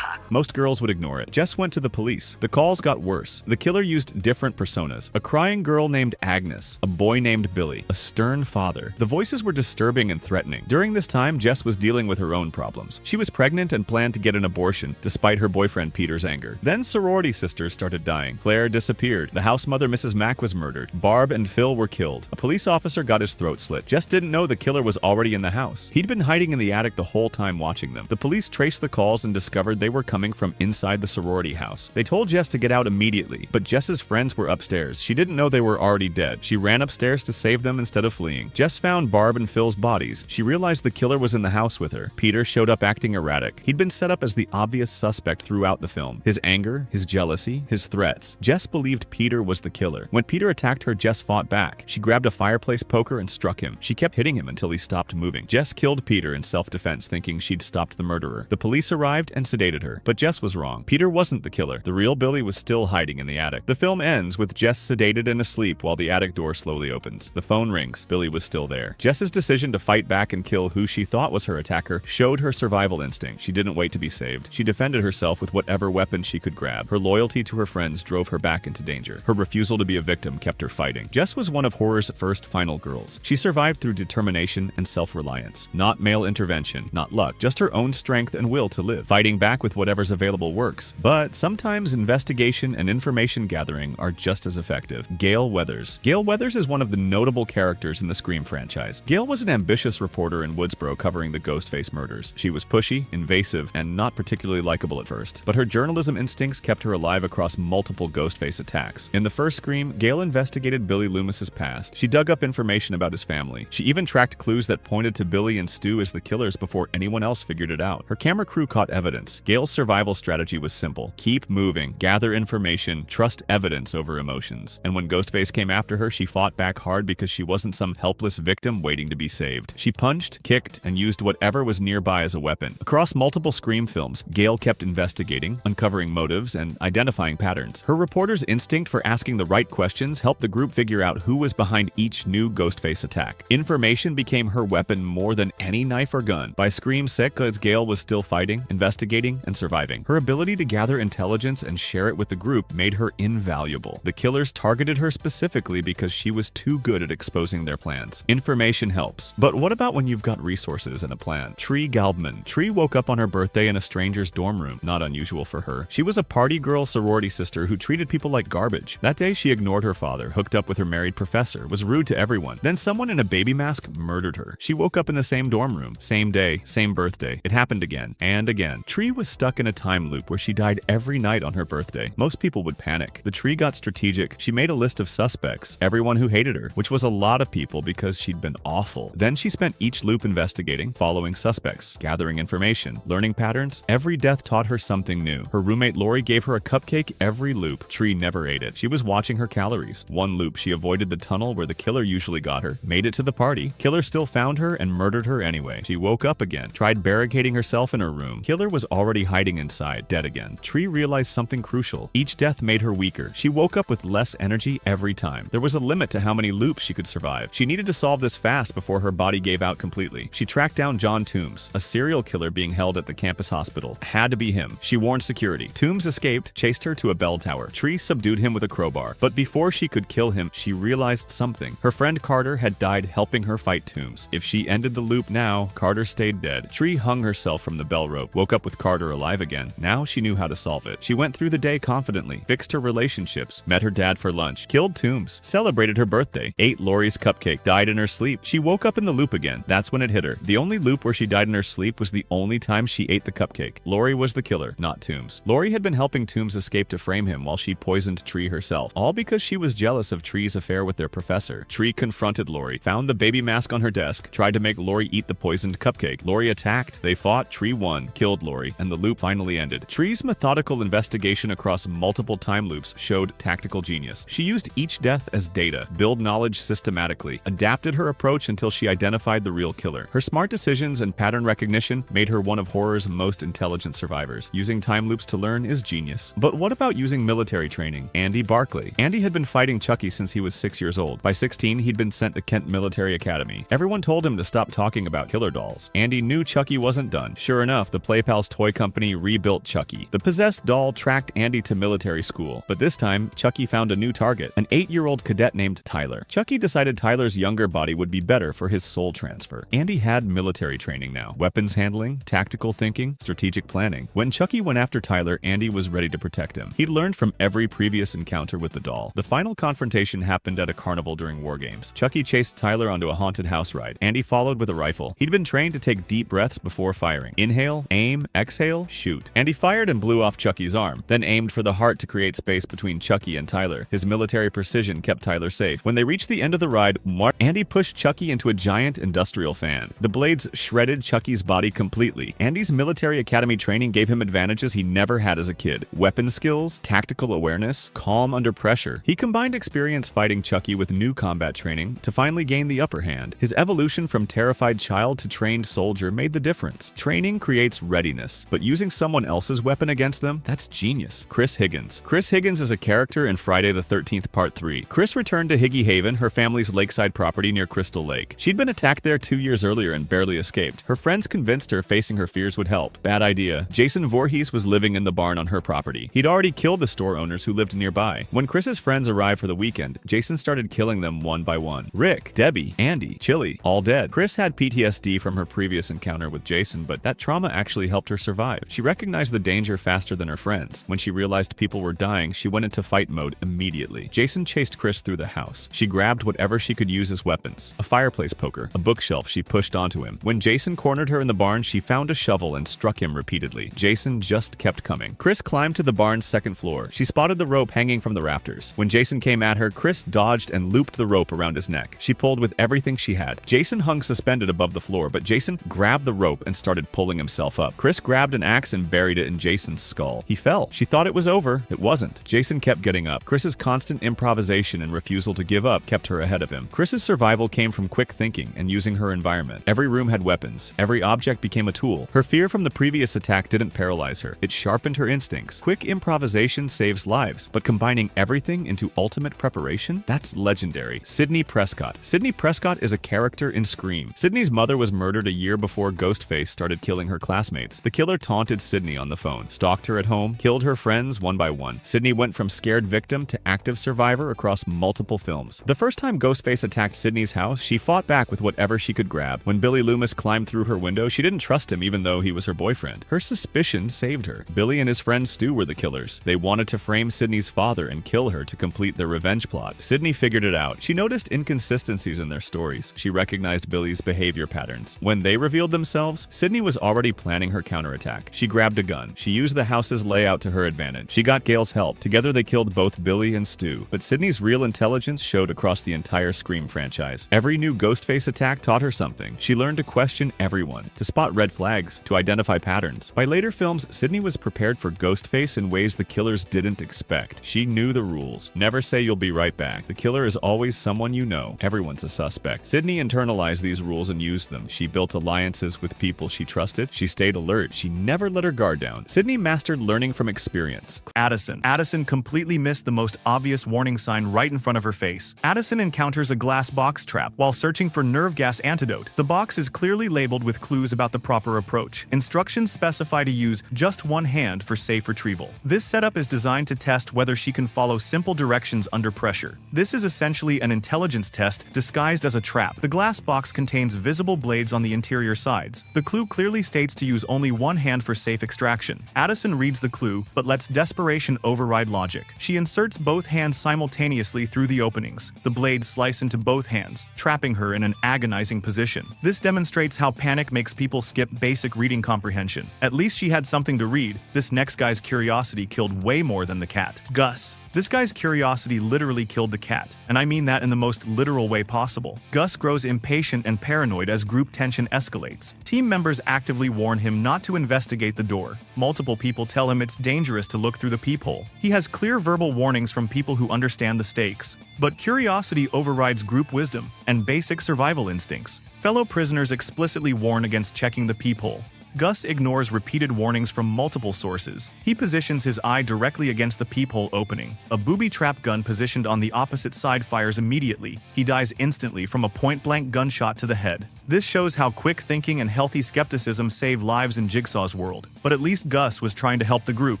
Most girls would ignore it. Jess went to the police. The calls got worse. The killer used different personas. A crying girl named Agnes, a boy named Billy, a stern father. The voices were disturbing and threatening. During this time, Jess was dealing with her own problems. She was pregnant and planned to get an abortion, despite her boyfriend Peter's anger. Then sorority sisters started dying. Claire disappeared. The house mother Mrs. Mack was murdered. Barb and Phil were killed. A police officer got his throat slit. Jess didn't know the killer was already in the house. He'd been hiding in the attic the whole time watching them. The police traced the calls and discovered they were coming from inside the sorority house. They told Jess to get out immediately, but Jess's friends were upstairs. She didn't know they were already dead. She ran upstairs to save them instead of fleeing. Jess found Barb and Phil's bodies. She realized the killer was in the house with her. Peter showed up acting erratic. He'd been set up as the obvious suspect throughout the film. His anger, his jealousy, his threats. Jess believed Peter was the killer. When Peter attacked her, Jess fought back. She grabbed a fireplace poker and struck him. She kept hitting him until he stopped moving. Jess killed Peter in self-defense, thinking she'd stopped the murderer. The police arrived and sedated her. But Jess was wrong. Peter wasn't the killer. The real Billy was still hiding in the attic. The film ends with Jess sedated and asleep while the attic door slowly opens. The phone rings. Billy was still there. Jess's decision to fight back and kill who she thought was her attacker showed her survival instinct. She didn't wait to be saved. She defended herself with whatever weapon she could grab. Her loyalty to her friends drove her back into danger. Her refusal to be a victim kept her fighting. Jess was one of horror's first final girls. She survived through determination and self-reliance. Not male intervention, not luck, just her own strength and will to live. Fighting back with whatever's available works, but sometimes investigation and information gathering are just as effective. Gale Weathers. Gale Weathers is one of the notable characters in the Scream franchise. Gale was an ambitious reporter in Woodsboro covering the Ghostface murders. She was pushy, invasive, and not particularly likable at first, but her journalism instincts kept her alive across multiple Ghostface attacks. In the first Scream, Gale investigated Billy Loomis's past. She dug up information about his family. She even tracked clues that pointed to Billy and Stu as the killers before anyone else figured it out. Her camera crew caught evidence. Gale's survival strategy was simple. Keep moving, gather information, trust evidence over emotions. And when Ghostface came after her, she fought back hard because she wasn't some helpless victim waiting to be saved. She punched, kicked, and used whatever was nearby as a weapon. Across multiple Scream films, Gale kept investigating, uncovering motives, and identifying patterns. Her reporter's instinct for asking the right questions helped the group figure out who was behind each new Ghostface attack. Information became her weapon more than any knife or gun. By Scream 6, Gale was still fighting, investigating, and surviving. Her ability to gather intelligence and share it with the group made her invaluable. The killers targeted her specifically because she was too good at exposing their plans. Information helps. But what about when you've got resources and a plan? Tree Galbman. Tree woke up on her birthday in a stranger's dorm room. Not unusual for her. She was a party girl sorority sister who treated people like garbage. That day, she ignored her father, hooked up with her married professor, was rude to everyone. Then someone in a baby mask murdered her. She woke up in the same dorm room. Same day, same birthday. It happened again and again. Tree was stuck in a time loop where she died every night on her birthday. Most people would panic. The Tree got strategic. She made a list of suspects, everyone who hated her, which was a lot of people because she'd been awful. Then she spent each loop investigating, following suspects, gathering information, learning patterns. Every death taught her something new. Her roommate Lori gave her a cupcake every loop. Tree never ate it. She was watching her calories. One loop, she avoided the tunnel where the killer usually got her, made it to the party. Killer still found her and murdered her anyway. She woke up again, tried barricading herself in her room. Killer was already hiding inside, dead again. Tree realized something crucial. Each death made her weaker. She woke up with less energy every time. There was a limit to how many loops she could survive. She needed to solve this fast before her body gave out completely. She tracked down John Toombs, a serial killer being held at the campus hospital. Had to be him. She warned security. Toombs escaped, chased her to a bell tower. Tree subdued him with a crowbar. But before she could kill him, she realized something. Her friend Carter had died helping her fight Toombs. If she ended the loop now, Carter stayed dead. Tree hung herself from the bell rope, woke up with Carter alive again. Now she knew how to solve it. She went through the day confidently, fixed her relationships, met her dad for lunch, killed Toombs, celebrated her birthday, ate Lori's cupcake, died in her sleep. She woke up in the loop again. That's when it hit her. The only loop where she died in her sleep was the only time she ate the cupcake. Lori was the killer, not Toombs. Lori had been helping Toombs escape to frame him while she poisoned Tree herself, all because she was jealous of Tree's affair with their professor. Tree confronted Lori, found the baby mask on her desk, tried to make Lori eat the poisoned cupcake. Lori attacked, they fought, Tree won, killed Lori, and the loop finally ended. Tree's methodical investigation across multiple time loops showed tactical genius. She used each death as data, built knowledge systematically, adapted her approach until she identified the real killer. Her smart decisions and pattern recognition made her one of horror's most intelligent survivors. Using time loops to learn is genius. But what about using military training? Andy Barclay. Andy had been fighting Chucky since he was 6 years old. By 16, he'd been sent to Kent Military Academy. Everyone told him to stop talking about killer dolls. Andy knew Chucky wasn't done. Sure enough, the Playpals toy company rebuilt Chucky. The possessed doll tracked Andy to military school, but this time, Chucky found a new target, an 8-year-old cadet named Tyler. Chucky decided Tyler's younger body would be better for his soul transfer. Andy had military training now. Weapons handling, tactical thinking, strategic planning. When Chucky went after Tyler, Andy was ready to protect him. He'd learned from every previous encounter with the doll. The final confrontation happened at a carnival during War Games. Chucky chased Tyler onto a haunted house ride. Andy followed with a rifle. He'd been trained to take deep breaths before firing. Inhale, aim, exhale, shoot. Andy fired and blew off Chucky's arm, then aimed for the heart to create space between Chucky and Tyler. His military precision kept Tyler safe. When they reached the end of the ride, Andy pushed Chucky into a giant industrial fan. The blades shredded Chucky's body completely. Andy's military academy training gave him advantages he never had as a kid. Weapon skills, tactical awareness, calm under pressure. He combined experience fighting Chucky with new combat training to finally gain the upper hand. His evolution from terrified child to trained soldier made the difference. Training creates readiness, but using someone else's weapon against them? That's genius. Chris Higgins. Chris Higgins is a character in Friday the 13th Part 3. Chris returned to Higgy Haven, her family's lakeside property near Crystal Lake. She'd been attacked there 2 years earlier and barely escaped. Her friends convinced her facing her fears would help. Bad idea. Jason Voorhees was living in the barn on her property. He'd already killed the store owners who lived nearby. When Chris's friends arrived for the weekend, Jason started killing them one by one. Rick, Debbie, Andy, Chili, all dead. Chris had PTSD from her previous encounter with Jason, but that trauma actually helped her survive. She recognized the danger faster than her friends. When she realized people were dying, she went into fight mode immediately. Jason chased Chris through the house. She grabbed whatever she could use as weapons. A fireplace poker, a bookshelf she pushed onto him. When Jason cornered her in the barn, she found a shovel and struck him repeatedly. Jason just kept coming. Chris climbed to the barn's second floor. She spotted the rope hanging from the rafters. When Jason came at her, Chris dodged and looped the rope around his neck. She pulled with everything she had. Jason hung suspended above the floor, but Jason grabbed the rope and started pulling himself up. Chris grabbed an axe and buried it in Jason's skull. He fell. She thought it was over. It wasn't. Jason kept getting up. Chris's constant improvisation and refusal to give up kept her ahead of him. Chris's survival came from quick thinking and using her environment. Every room had weapons. Every object became a tool. Her fear from the previous attack didn't paralyze her. It sharpened her instincts. Quick improvisation saves lives, but combining everything into ultimate preparation? That's legendary. Sidney Prescott. Sidney Prescott is a character in Scream. Sidney's mother was murdered a year before Ghostface started killing her classmates. The killer taunted Sidney on the phone, stalked her at home, killed her friends one by one. Sidney went from scared victim to active survivor across multiple films. The first time Ghostface attacked Sidney's house, she fought back with whatever she could grab. When Billy Loomis climbed through her window, she didn't trust him even though he was her boyfriend. Her suspicion saved her. Billy and his friend Stu were the killers. They wanted to frame Sidney's father and kill her to complete their revenge plot. Sidney figured it out. She noticed inconsistencies in their stories. She recognized Billy's behavior patterns. When they revealed themselves, Sidney was already planning her counterattack. She grabbed a gun. She used the house's layout to her advantage. She got Gail's help. Together they killed both Billy and Stu. But Sidney's real intelligence showed across the entire Scream franchise. Every new Ghostface attack taught her something. She learned to question everyone, to spot red flags, to identify patterns. By later films, Sidney was prepared for Ghostface in ways the killers didn't expect. She knew the rules. Never say you'll be right back. The killer is always someone you know. Everyone's a suspect. Sidney internalized these rules and used them. She built alliances with people she trusted. She stayed alert. She never let her guard down. Sidney mastered learning from experience. Addison. Addison completely missed the most obvious warning sign right in front of her face. Addison encounters a glass box trap while searching for nerve gas antidote. The box is clearly labeled with clues about the proper approach. Instructions specify to use just one hand for safe retrieval. This setup is designed to test whether she can follow simple directions under pressure. This is essentially an intelligence test disguised as a trap. The glass box contains visible blades on the interior sides. The clue clearly states to use only one hand for safe extraction. Addison reads the clue, but lets desperation override logic. She inserts both hands simultaneously through the openings. The blades slice into both hands, trapping her in an agonizing position. This demonstrates how panic makes people skip basic reading comprehension. At least she had something to read. This next guy's curiosity killed way more than the cat. Gus. This guy's curiosity literally killed the cat, and I mean that in the most literal way possible. Gus grows impatient and paranoid as group tension escalates. Team members actively warn him not to investigate the door. Multiple people tell him it's dangerous to look through the peephole. He has clear verbal warnings from people who understand the stakes. But curiosity overrides group wisdom and basic survival instincts. Fellow prisoners explicitly warn against checking the peephole. Gus ignores repeated warnings from multiple sources. He positions his eye directly against the peephole opening. A booby trap gun positioned on the opposite side fires immediately. He dies instantly from a point-blank gunshot to the head. This shows how quick thinking and healthy skepticism save lives in Jigsaw's world. But at least Gus was trying to help the group.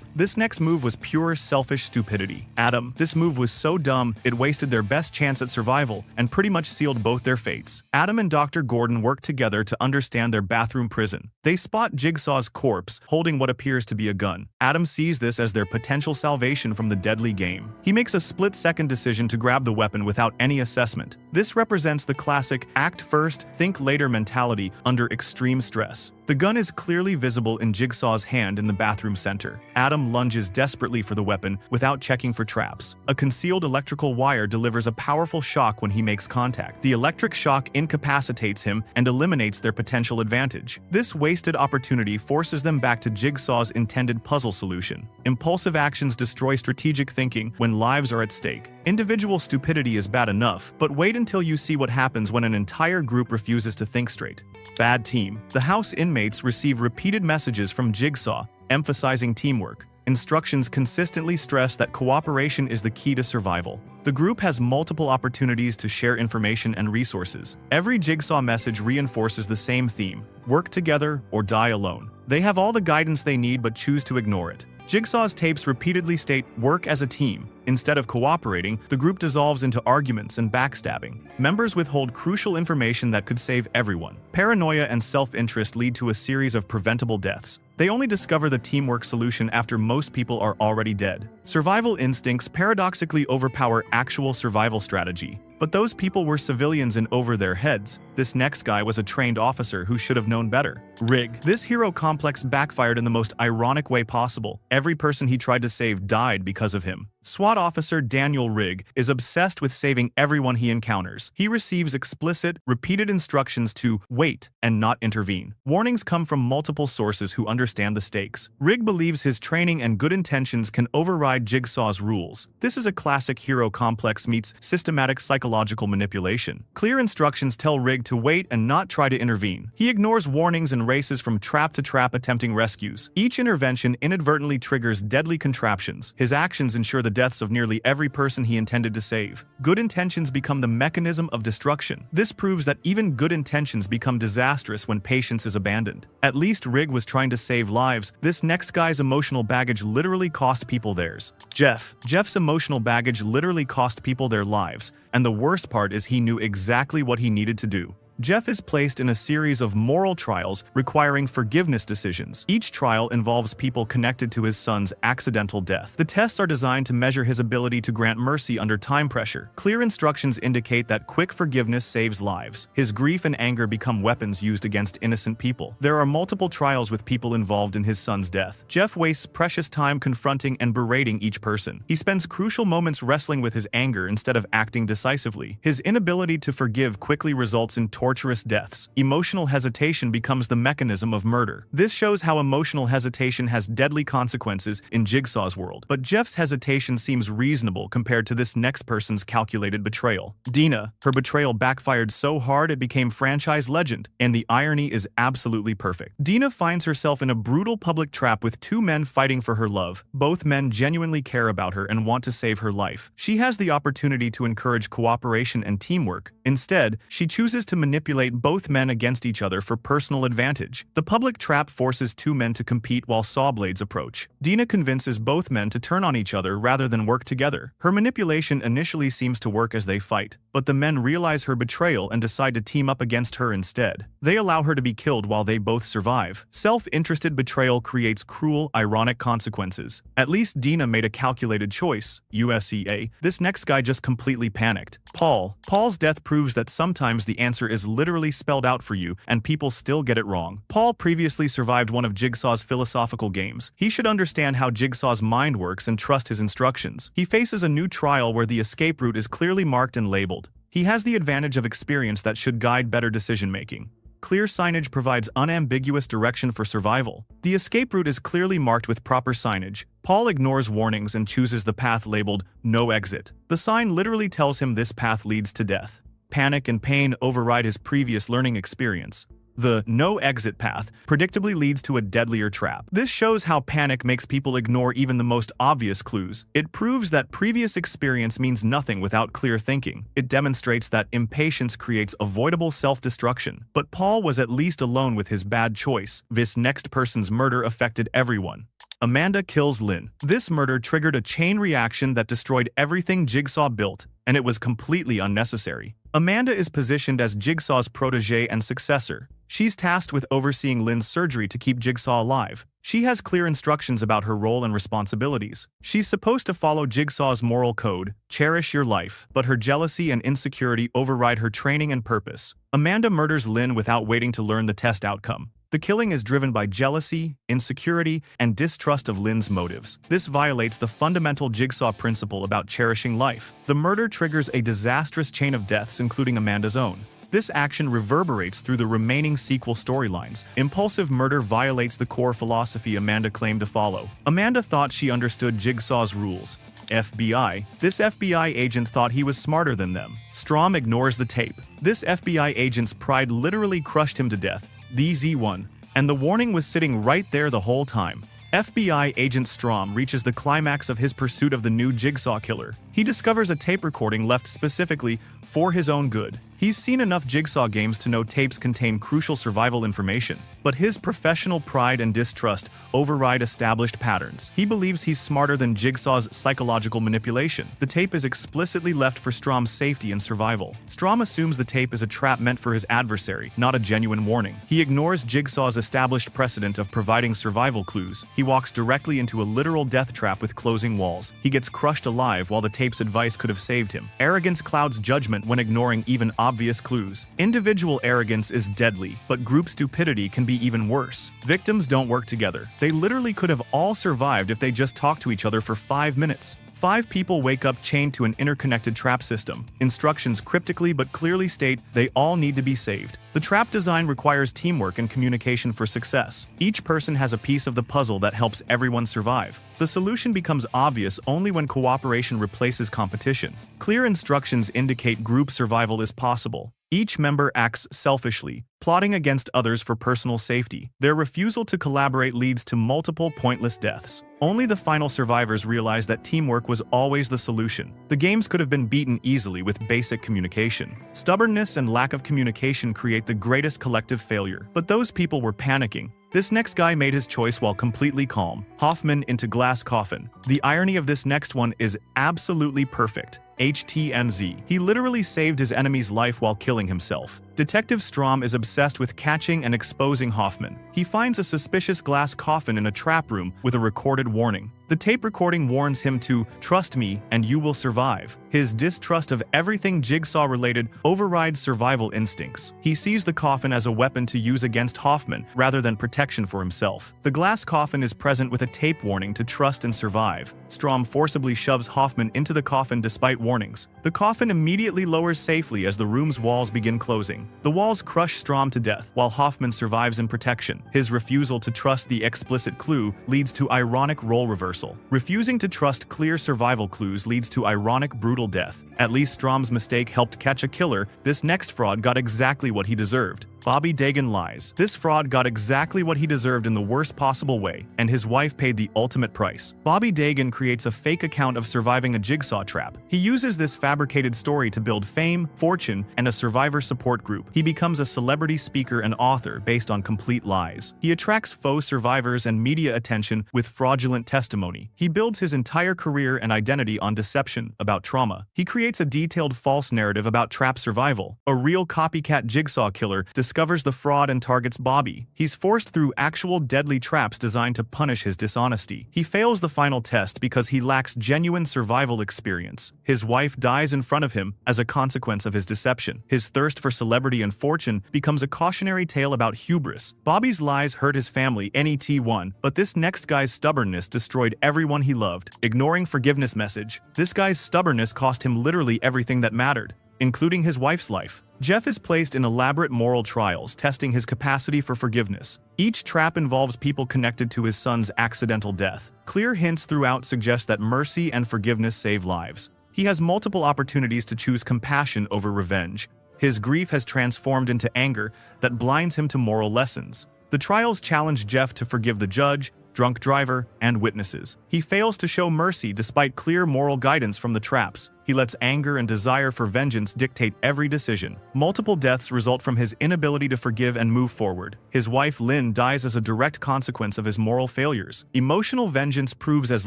This next move was pure selfish stupidity. Adam. This move was so dumb, it wasted their best chance at survival and pretty much sealed both their fates. Adam and Dr. Gordon worked together to understand their bathroom prison. They spot Jigsaw's corpse holding what appears to be a gun. Adam sees this as their potential salvation from the deadly game. He makes a split-second decision to grab the weapon without any assessment. This represents the classic act first, think later mentality under extreme stress. The gun is clearly visible in Jigsaw's hand in the bathroom center. Adam lunges desperately for the weapon without checking for traps. A concealed electrical wire delivers a powerful shock when he makes contact. The electric shock incapacitates him and eliminates their potential advantage. This wasted opportunity forces them back to Jigsaw's intended puzzle solution. Impulsive actions destroy strategic thinking when lives are at stake. Individual stupidity is bad enough, but wait until you see what happens when an entire group refuses to think straight. Bad team. The house inmates receive repeated messages from Jigsaw, emphasizing teamwork. Instructions consistently stress that cooperation is the key to survival. The group has multiple opportunities to share information and resources. Every Jigsaw message reinforces the same theme: work together or die alone. They have all the guidance they need but choose to ignore it. Jigsaw's tapes repeatedly state work as a team. Instead of cooperating, the group dissolves into arguments and backstabbing. Members withhold crucial information that could save everyone. Paranoia and self-interest lead to a series of preventable deaths. They only discover the teamwork solution after most people are already dead. Survival instincts paradoxically overpower actual survival strategy. But those people were civilians in over their heads. This next guy was a trained officer who should have known better. Rig. This hero complex backfired in the most ironic way possible. Every person he tried to save died because of him. SWAT officer Daniel Rigg is obsessed with saving everyone he encounters. He receives explicit, repeated instructions to wait and not intervene. Warnings come from multiple sources who understand the stakes. Rigg believes his training and good intentions can override Jigsaw's rules. This is a classic hero complex meets systematic psychological manipulation. Clear instructions tell Rigg to wait and not try to intervene. He ignores warnings and races from trap to trap, attempting rescues. Each intervention inadvertently triggers deadly contraptions. His actions ensure the deaths of nearly every person he intended to save. Good intentions become the mechanism of destruction. This proves that even good intentions become disastrous when patience is abandoned. At least Rigg was trying to save lives. This next guy's emotional baggage literally cost people theirs. Jeff's emotional baggage literally cost people their lives, and the worst part is he knew exactly what he needed to do. Jeff is placed in a series of moral trials requiring forgiveness decisions. Each trial involves people connected to his son's accidental death. The tests are designed to measure his ability to grant mercy under time pressure. Clear instructions indicate that quick forgiveness saves lives. His grief and anger become weapons used against innocent people. There are multiple trials with people involved in his son's death. Jeff wastes precious time confronting and berating each person. He spends crucial moments wrestling with his anger instead of acting decisively. His inability to forgive quickly results in torturous deaths. Emotional hesitation becomes the mechanism of murder. This shows how emotional hesitation has deadly consequences in Jigsaw's world. But Jeff's hesitation seems reasonable compared to this next person's calculated betrayal. Dina. Her betrayal backfired so hard it became franchise legend, and the irony is absolutely perfect. Dina finds herself in a brutal public trap with two men fighting for her love. Both men genuinely care about her and want to save her life. She has the opportunity to encourage cooperation and teamwork. Instead, she chooses to manipulate both men against each other for personal advantage. The public trap forces two men to compete while saw blades approach. Dina convinces both men to turn on each other rather than work together. Her manipulation initially seems to work as they fight, but the men realize her betrayal and decide to team up against her instead. They allow her to be killed while they both survive. Self-interested betrayal creates cruel, ironic consequences. At least Dina made a calculated choice. USEA. This next guy just completely panicked. Paul's death proves that sometimes the answer is literally spelled out for you, and people still get it wrong. Paul previously survived one of Jigsaw's philosophical games. He should understand how Jigsaw's mind works and trust his instructions. He faces a new trial where the escape route is clearly marked and labeled. He has the advantage of experience that should guide better decision-making. Clear signage provides unambiguous direction for survival. The escape route is clearly marked with proper signage. Paul ignores warnings and chooses the path labeled "No Exit." The sign literally tells him this path leads to death. Panic and pain override his previous learning experience. The "no exit" path predictably leads to a deadlier trap. This shows how panic makes people ignore even the most obvious clues. It proves that previous experience means nothing without clear thinking. It demonstrates that impatience creates avoidable self-destruction. But Paul was at least alone with his bad choice. This next person's murder affected everyone. Amanda kills Lynn. This murder triggered a chain reaction that destroyed everything Jigsaw built, and it was completely unnecessary. Amanda is positioned as Jigsaw's protege and successor. She's tasked with overseeing Lynn's surgery to keep Jigsaw alive. She has clear instructions about her role and responsibilities. She's supposed to follow Jigsaw's moral code, cherish your life, but her jealousy and insecurity override her training and purpose. Amanda murders Lynn without waiting to learn the test outcome. The killing is driven by jealousy, insecurity, and distrust of Lynn's motives. This violates the fundamental Jigsaw principle about cherishing life. The murder triggers a disastrous chain of deaths, including Amanda's own. This action reverberates through the remaining sequel storylines. Impulsive murder violates the core philosophy Amanda claimed to follow. Amanda thought she understood Jigsaw's rules. FBI. This FBI agent thought he was smarter than them. Strom ignores the tape. This FBI agent's pride literally crushed him to death. DZ1. And the warning was sitting right there the whole time. FBI agent Strom reaches the climax of his pursuit of the new Jigsaw killer. He discovers a tape recording left specifically for his own good. He's seen enough Jigsaw games to know tapes contain crucial survival information, but his professional pride and distrust override established patterns. He believes he's smarter than Jigsaw's psychological manipulation. The tape is explicitly left for Strom's safety and survival. Strom assumes the tape is a trap meant for his adversary, not a genuine warning. He ignores Jigsaw's established precedent of providing survival clues. He walks directly into a literal death trap with closing walls. He gets crushed alive while the tape's advice could have saved him. Arrogance clouds judgment when ignoring even obvious clues. Individual arrogance is deadly, but group stupidity can be even worse. Victims don't work together. They literally could have all survived if they just talked to each other for 5 minutes. 5 people wake up chained to an interconnected trap system. Instructions cryptically but clearly state they all need to be saved. The trap design requires teamwork and communication for success. Each person has a piece of the puzzle that helps everyone survive. The solution becomes obvious only when cooperation replaces competition. Clear instructions indicate group survival is possible. Each member acts selfishly, plotting against others for personal safety. Their refusal to collaborate leads to multiple pointless deaths. Only the final survivors realize that teamwork was always the solution. The games could have been beaten easily with basic communication. Stubbornness and lack of communication create the greatest collective failure. But those people were panicking. This next guy made his choice while completely calm. Hoffman into glass coffin. The irony of this next one is absolutely perfect. HTMZ. He literally saved his enemy's life while killing himself. Detective Strom is obsessed with catching and exposing Hoffman. He finds a suspicious glass coffin in a trap room with a recorded warning. The tape recording warns him to "trust me and you will survive." His distrust of everything Jigsaw-related overrides survival instincts. He sees the coffin as a weapon to use against Hoffman rather than protection for himself. The glass coffin is present with a tape warning to trust and survive. Strom forcibly shoves Hoffman into the coffin despite warnings. The coffin immediately lowers safely as the room's walls begin closing. The walls crush Strom to death, while Hoffman survives in protection. His refusal to trust the explicit clue leads to ironic role reversal. Refusing to trust clear survival clues leads to ironic brutal death. At least Strom's mistake helped catch a killer. This next fraud got exactly what he deserved. Bobby Dagan lies. This fraud got exactly what he deserved in the worst possible way, and his wife paid the ultimate price. Bobby Dagan creates a fake account of surviving a Jigsaw trap. He uses this fabricated story to build fame, fortune, and a survivor support group. He becomes a celebrity speaker and author based on complete lies. He attracts faux survivors and media attention with fraudulent testimony. He builds his entire career and identity on deception about trauma. He creates a detailed false narrative about trap survival. A real copycat Jigsaw killer discovers the fraud and targets Bobby. He's forced through actual deadly traps designed to punish his dishonesty. He fails the final test because he lacks genuine survival experience. His wife dies in front of him as a consequence of his deception. His thirst for celebrity and fortune becomes a cautionary tale about hubris. Bobby's lies hurt his family, NET1, but this next guy's stubbornness destroyed everyone he loved. Ignoring forgiveness message. This guy's stubbornness cost him literally everything that mattered, including his wife's life. Jeff is placed in elaborate moral trials, testing his capacity for forgiveness. Each trap involves people connected to his son's accidental death. Clear hints throughout suggest that mercy and forgiveness save lives. He has multiple opportunities to choose compassion over revenge. His grief has transformed into anger that blinds him to moral lessons. The trials challenge Jeff to forgive the judge, drunk driver, and witnesses. He fails to show mercy despite clear moral guidance from the traps. He lets anger and desire for vengeance dictate every decision. Multiple deaths result from his inability to forgive and move forward. His wife Lynn dies as a direct consequence of his moral failures. Emotional vengeance proves as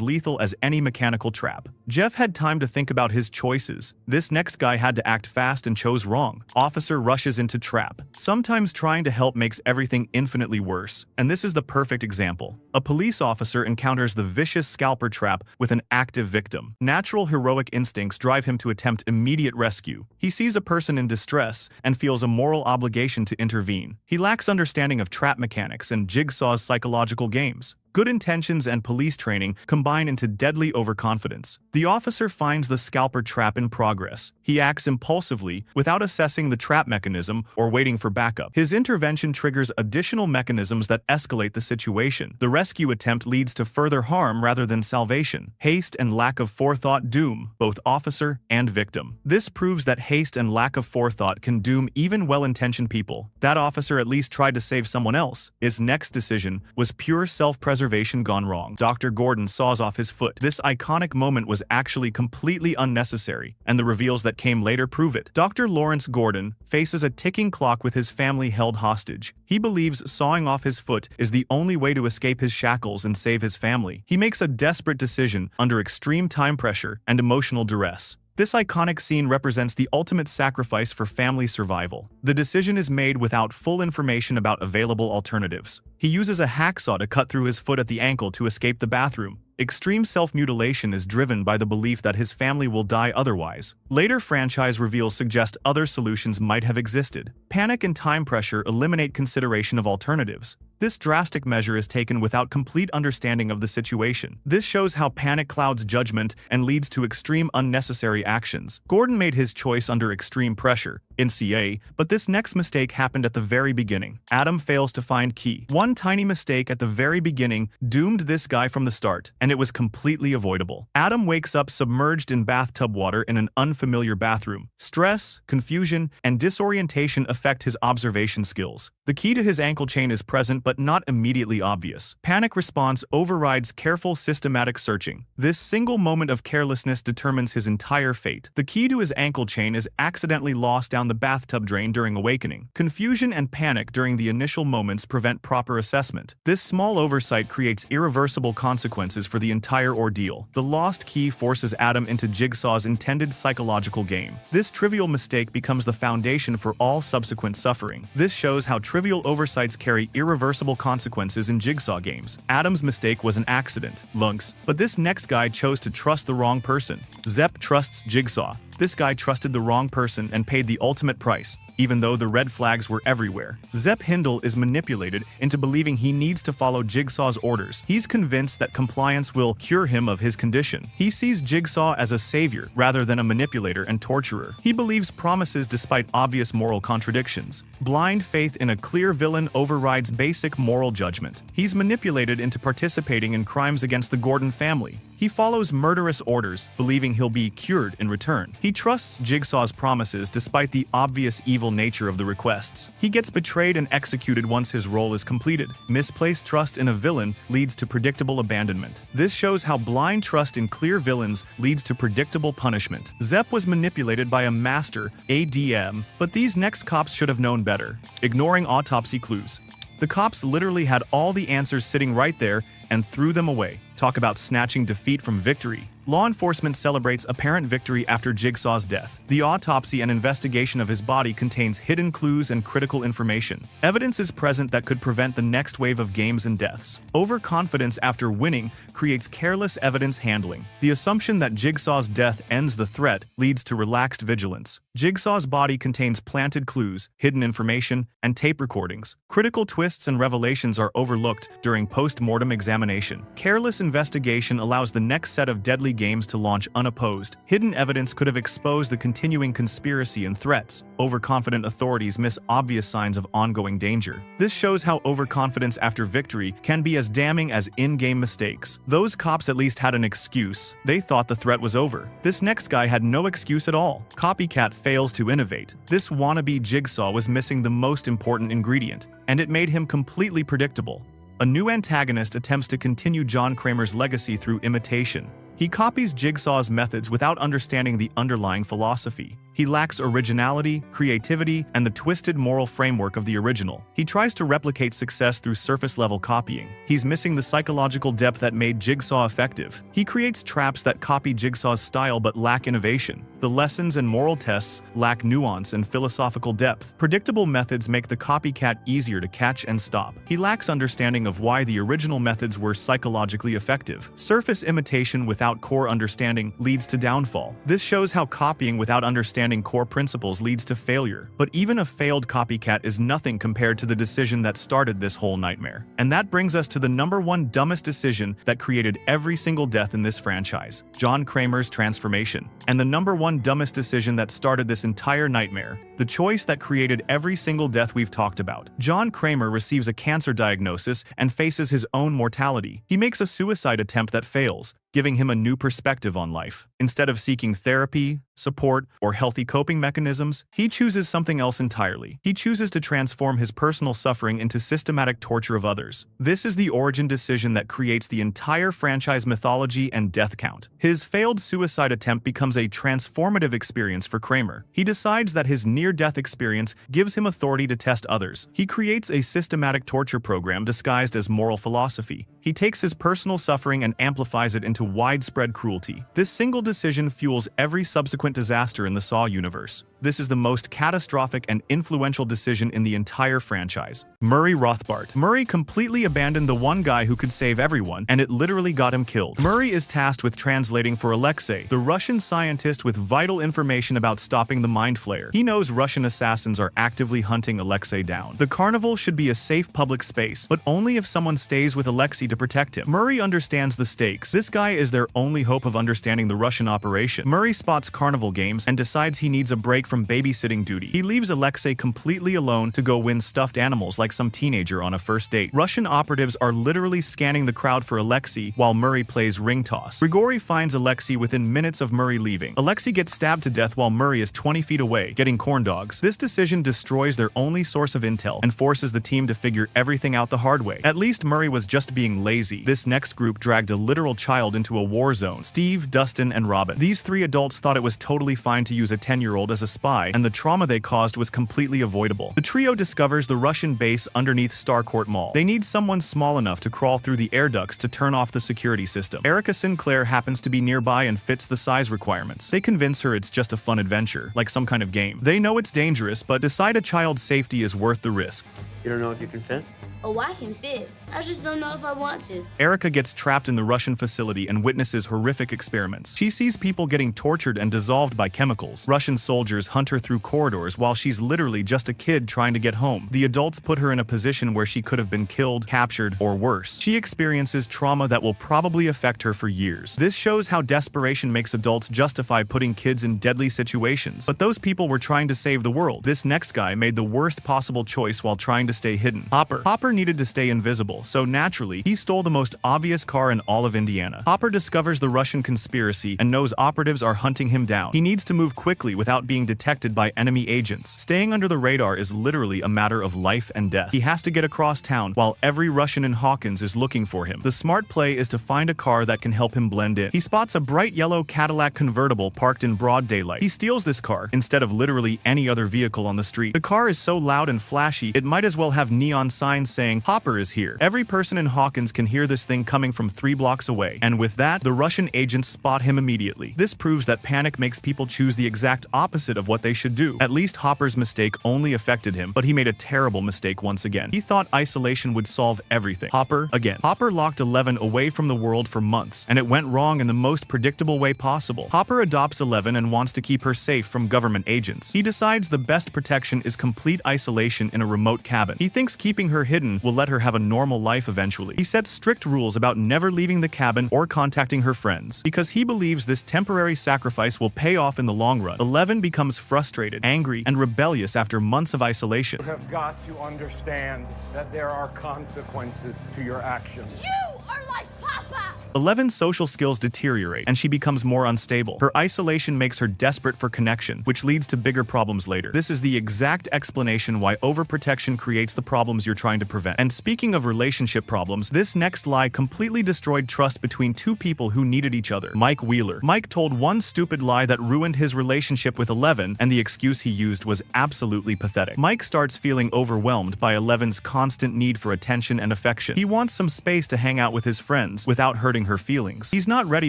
lethal as any mechanical trap. Jeff had time to think about his choices. This next guy had to act fast and chose wrong. Officer rushes into trap. Sometimes trying to help makes everything infinitely worse, and this is the perfect example. A police officer encounters the vicious scalper trap with an active victim. Natural heroic instincts drive him to attempt immediate rescue. He sees a person in distress and feels a moral obligation to intervene. He lacks understanding of trap mechanics and Jigsaw's psychological games. Good intentions and police training combine into deadly overconfidence. The officer finds the scalper trap in progress. He acts impulsively without assessing the trap mechanism or waiting for backup. His intervention triggers additional mechanisms that escalate the situation. The rescue attempt leads to further harm rather than salvation. Haste and lack of forethought doom both officer and victim. This proves that haste and lack of forethought can doom even well-intentioned people. That officer at least tried to save someone else. His next decision was pure self-preservation observation gone wrong. Dr. Gordon saws off his foot. This iconic moment was actually completely unnecessary, and the reveals that came later prove it. Dr. Lawrence Gordon faces a ticking clock with his family held hostage. He believes sawing off his foot is the only way to escape his shackles and save his family. He makes a desperate decision under extreme time pressure and emotional duress. This iconic scene represents the ultimate sacrifice for family survival. The decision is made without full information about available alternatives. He uses a hacksaw to cut through his foot at the ankle to escape the bathroom. Extreme self-mutilation is driven by the belief that his family will die otherwise. Later franchise reveals suggest other solutions might have existed. Panic and time pressure eliminate consideration of alternatives. This drastic measure is taken without complete understanding of the situation. This shows how panic clouds judgment and leads to extreme unnecessary actions. Gordon made his choice under extreme pressure in CA, but this next mistake happened at the very beginning. Adam fails to find key. One tiny mistake at the very beginning doomed this guy from the start, and it was completely avoidable. Adam wakes up submerged in bathtub water in an unfamiliar bathroom. Stress, confusion, and disorientation affect his observation skills. The key to his ankle chain is present but not immediately obvious. Panic response overrides careful systematic searching. This single moment of carelessness determines his entire fate. The key to his ankle chain is accidentally lost down the bathtub drain during awakening. Confusion and panic during the initial moments prevent proper assessment. This small oversight creates irreversible consequences for the entire ordeal. The lost key forces Adam into Jigsaw's intended psychological game. This trivial mistake becomes the foundation for all subsequent suffering. This shows how trivial oversights carry irreversible consequences in Jigsaw games. Adam's mistake was an accident, lunks, but this next guy chose to trust the wrong person. Zepp trusts Jigsaw. This guy trusted the wrong person and paid the ultimate price, even though the red flags were everywhere. Zepp Hindle is manipulated into believing he needs to follow Jigsaw's orders. He's convinced that compliance will cure him of his condition. He sees Jigsaw as a savior rather than a manipulator and torturer. He believes promises despite obvious moral contradictions. Blind faith in a clear villain overrides basic moral judgment. He's manipulated into participating in crimes against the Gordon family. He follows murderous orders, believing he'll be cured in return. He trusts Jigsaw's promises despite the obvious evil nature of the requests. He gets betrayed and executed once his role is completed. Misplaced trust in a villain leads to predictable abandonment. This shows how blind trust in clear villains leads to predictable punishment. Zepp was manipulated by a master, ADM, but these next cops should have known better. Ignoring autopsy clues. The cops literally had all the answers sitting right there and threw them away. Talk about snatching defeat from victory. Law enforcement celebrates apparent victory after Jigsaw's death. The autopsy and investigation of his body contains hidden clues and critical information. Evidence is present that could prevent the next wave of games and deaths. Overconfidence after winning creates careless evidence handling. The assumption that Jigsaw's death ends the threat leads to relaxed vigilance. Jigsaw's body contains planted clues, hidden information, and tape recordings. Critical twists and revelations are overlooked during post-mortem examination. Careless investigation allows the next set of deadly games to launch unopposed. Hidden evidence could have exposed the continuing conspiracy and threats. Overconfident authorities miss obvious signs of ongoing danger. This shows how overconfidence after victory can be as damning as in-game mistakes. Those cops at least had an excuse. They thought the threat was over. This next guy had no excuse at all. Copycat fails to innovate. This wannabe Jigsaw was missing the most important ingredient, and it made him completely predictable. A new antagonist attempts to continue John Kramer's legacy through imitation. He copies Jigsaw's methods without understanding the underlying philosophy. He lacks originality, creativity, and the twisted moral framework of the original. He tries to replicate success through surface-level copying. He's missing the psychological depth that made Jigsaw effective. He creates traps that copy Jigsaw's style but lack innovation. The lessons and moral tests lack nuance and philosophical depth. Predictable methods make the copycat easier to catch and stop. He lacks understanding of why the original methods were psychologically effective. Surface imitation without core understanding leads to downfall. This shows how copying without understanding core principles leads to failure. But even a failed copycat is nothing compared to the decision that started this whole nightmare. And that brings us to the #1 dumbest decision that created every single death in this franchise: John Kramer's transformation. And the #1 dumbest decision that started this entire nightmare: the choice that created every single death we've talked about. John Kramer receives a cancer diagnosis and faces his own mortality. He makes a suicide attempt that fails, giving him a new perspective on life. Instead of seeking therapy, support, or healthy coping mechanisms, he chooses something else entirely. He chooses to transform his personal suffering into systematic torture of others. This is the origin decision that creates the entire franchise mythology and death count. His failed suicide attempt becomes a transformative experience for Kramer. He decides that his near-death experience gives him authority to test others. He creates a systematic torture program disguised as moral philosophy. He takes his personal suffering and amplifies it into widespread cruelty. This single decision fuels every subsequent disaster in the Saw universe. This is the most catastrophic and influential decision in the entire franchise. Murray Rothbart. Murray completely abandoned the one guy who could save everyone, and it literally got him killed. Murray is tasked with translating for Alexei, the Russian scientist with vital information about stopping the Mind Flayer. He knows Russian assassins are actively hunting Alexei down. The carnival should be a safe public space, but only if someone stays with Alexei to protect him. Murray understands the stakes. This guy is their only hope of understanding the Russian operation. Murray spots carnival games and decides he needs a break from babysitting duty. He leaves Alexei completely alone to go win stuffed animals like some teenager on a first date. Russian operatives are literally scanning the crowd for Alexei while Murray plays ring toss. Grigori finds Alexei within minutes of Murray leaving. Alexei gets stabbed to death while Murray is 20 feet away, getting corn dogs. This decision destroys their only source of intel and forces the team to figure everything out the hard way. At least Murray was just being lazy. This next group dragged a literal child into a war zone. Steve, Dustin, and Robin. These three adults thought it was totally fine to use a 10-year-old as a spy, and the trauma they caused was completely avoidable. The trio discovers the Russian base underneath Starcourt Mall. They need someone small enough to crawl through the air ducts to turn off the security system. Erica Sinclair happens to be nearby and fits the size requirements. They convince her it's just a fun adventure, like some kind of game. They know it's dangerous, but decide a child's safety is worth the risk. You don't know if you can fit? Oh, I can fit. I just don't know if I want to. Erica gets trapped in the Russian facility and witnesses horrific experiments. She sees people getting tortured and dissolved by chemicals. Russian soldiers hunt her through corridors while she's literally just a kid trying to get home. The adults put her in a position where she could have been killed, captured, or worse. She experiences trauma that will probably affect her for years. This shows how desperation makes adults justify putting kids in deadly situations. But those people were trying to save the world. This next guy made the worst possible choice while trying to stay hidden. Hopper needed to stay invisible, so naturally, he stole the most obvious car in all of Indiana. Hopper discovers the Russian conspiracy and knows operatives are hunting him down. He needs to move quickly without being detected by enemy agents. Staying under the radar is literally a matter of life and death. He has to get across town while every Russian in Hawkins is looking for him. The smart play is to find a car that can help him blend in. He spots a bright yellow Cadillac convertible parked in broad daylight. He steals this car instead of literally any other vehicle on the street. The car is so loud and flashy, it might as well have neon signs saying, "Hopper is here." Every person in Hawkins can hear this thing coming from 3 blocks away, and with that, the Russian agents spot him immediately. This proves that panic makes people choose the exact opposite of what they should do. At least Hopper's mistake only affected him, but he made a terrible mistake once again. He thought isolation would solve everything. Hopper locked 11 away from the world for months, and it went wrong in the most predictable way possible. Hopper adopts 11 and wants to keep her safe from government agents. He decides the best protection is complete isolation in a remote cabin. He thinks keeping her hidden will let her have a normal life eventually. He sets strict rules about never leaving the cabin or contacting her friends. Because he believes this temporary sacrifice will pay off in the long run, 11 becomes frustrated, angry, and rebellious after months of isolation. You have got to understand that there are consequences to your actions. You are like Papa! 11's social skills deteriorate, and she becomes more unstable. Her isolation makes her desperate for connection, which leads to bigger problems later. This is the exact explanation why overprotection creates the problems you're trying to prevent. And speaking of relationship problems, this next lie completely destroyed trust between two people who needed each other. Mike Wheeler. Mike told one stupid lie that ruined his relationship with 11, and the excuse he used was absolutely pathetic. Mike starts feeling overwhelmed by 11's constant need for attention and affection. He wants some space to hang out with his friends without hurting her feelings. He's not ready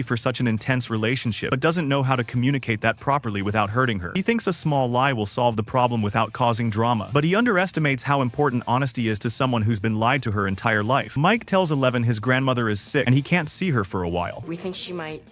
for such an intense relationship, but doesn't know how to communicate that properly without hurting her. He thinks a small lie will solve the problem without causing drama, but he underestimates how important honesty is to someone who's been lied to her entire life. Mike tells 11 his grandmother is sick and he can't see her for a while. We think she might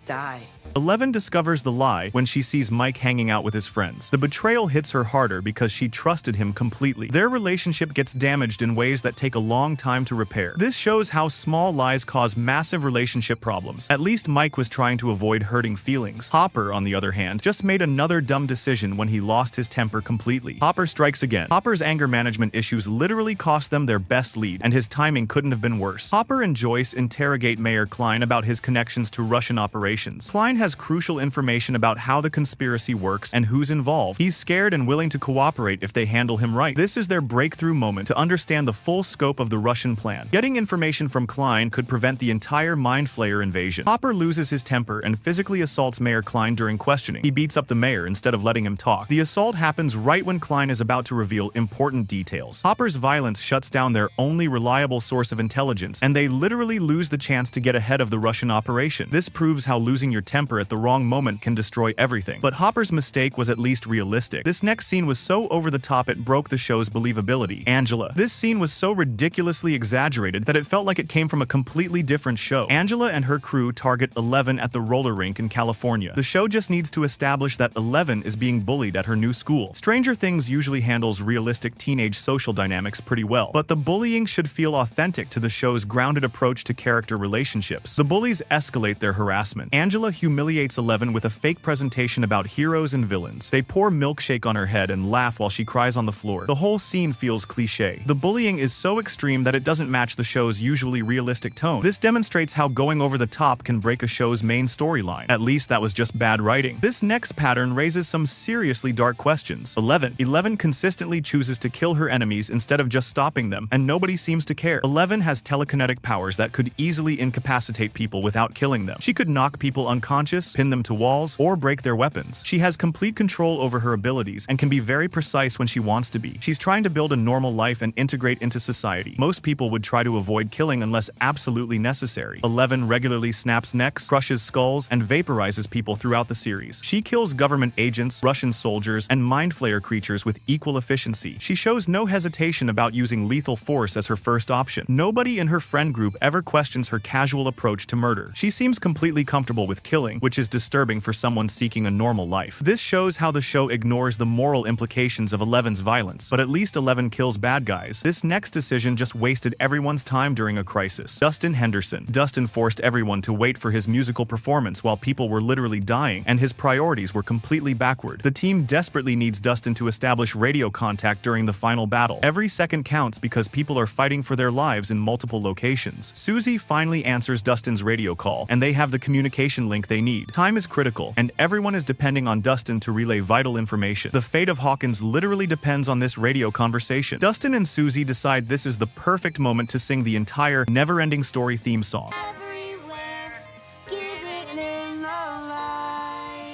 die. Eleven discovers the lie when she sees Mike hanging out with his friends. The betrayal hits her harder because she trusted him completely. Their relationship gets damaged in ways that take a long time to repair. This shows how small lies cause massive relationship problems. At least Mike was trying to avoid hurting feelings. Hopper, on the other hand, just made another dumb decision when he lost his temper completely. Hopper strikes again. Hopper's anger management issues literally cost them their best lead, and his timing couldn't have been worse. Hopper and Joyce interrogate Mayor Klein about his connections to Russian operations. Klein has crucial information about how the conspiracy works and who's involved. He's scared and willing to cooperate if they handle him right. This is their breakthrough moment to understand the full scope of the Russian plan. Getting information from Klein could prevent the entire Mind Flayer invasion. Hopper loses his temper and physically assaults Mayor Klein during questioning. He beats up the mayor instead of letting him talk. The assault happens right when Klein is about to reveal important details. Hopper's violence shuts down their only reliable source of intelligence, and they literally lose the chance to get ahead of the Russian operation. This proves how losing your temper at the wrong moment can destroy everything. But Hopper's mistake was at least realistic. This next scene was so over the top it broke the show's believability. Angela. This scene was so ridiculously exaggerated that it felt like it came from a completely different show. Angela and her crew target Eleven at the roller rink in California. The show just needs to establish that Eleven is being bullied at her new school. Stranger Things usually handles realistic teenage social dynamics pretty well, but the bullying should feel authentic to the show's grounded approach to character relationships. The bullies escalate their harassment. Angela humiliates Eleven with a fake presentation about heroes and villains. They pour milkshake on her head and laugh while she cries on the floor. The whole scene feels cliché. The bullying is so extreme that it doesn't match the show's usually realistic tone. This demonstrates how going over the top can break a show's main storyline. At least that was just bad writing. This next pattern raises some seriously dark questions. Eleven consistently chooses to kill her enemies instead of just stopping them, and nobody seems to care. Eleven has telekinetic powers that could easily incapacitate people without killing them. She could knock people unconscious, pin them to walls, or break their weapons. She has complete control over her abilities and can be very precise when she wants to be. She's trying to build a normal life and integrate into society. Most people would try to avoid killing unless absolutely necessary. Eleven regularly snaps necks, crushes skulls, and vaporizes people throughout the series. She kills government agents, Russian soldiers, and Mind Flayer creatures with equal efficiency. She shows no hesitation about using lethal force as her first option. Nobody in her friend group ever questions her casual approach to murder. She seems completely comfortable with killing, which is disturbing for someone seeking a normal life. This shows how the show ignores the moral implications of Eleven's violence, but at least Eleven kills bad guys. This next decision just wasted everyone's time during a crisis. Dustin Henderson. Dustin forced everyone to wait for his musical performance while people were literally dying, and his priorities were completely backward. The team desperately needs Dustin to establish radio contact during the final battle. Every second counts because people are fighting for their lives in multiple locations. Susie finally answers Dustin's radio call, and they have the communication link they need. Time is critical, and everyone is depending on Dustin to relay vital information. The fate of Hawkins literally depends on this radio conversation. Dustin and Susie decide this is the perfect moment to sing the entire Never-Ending Story theme song.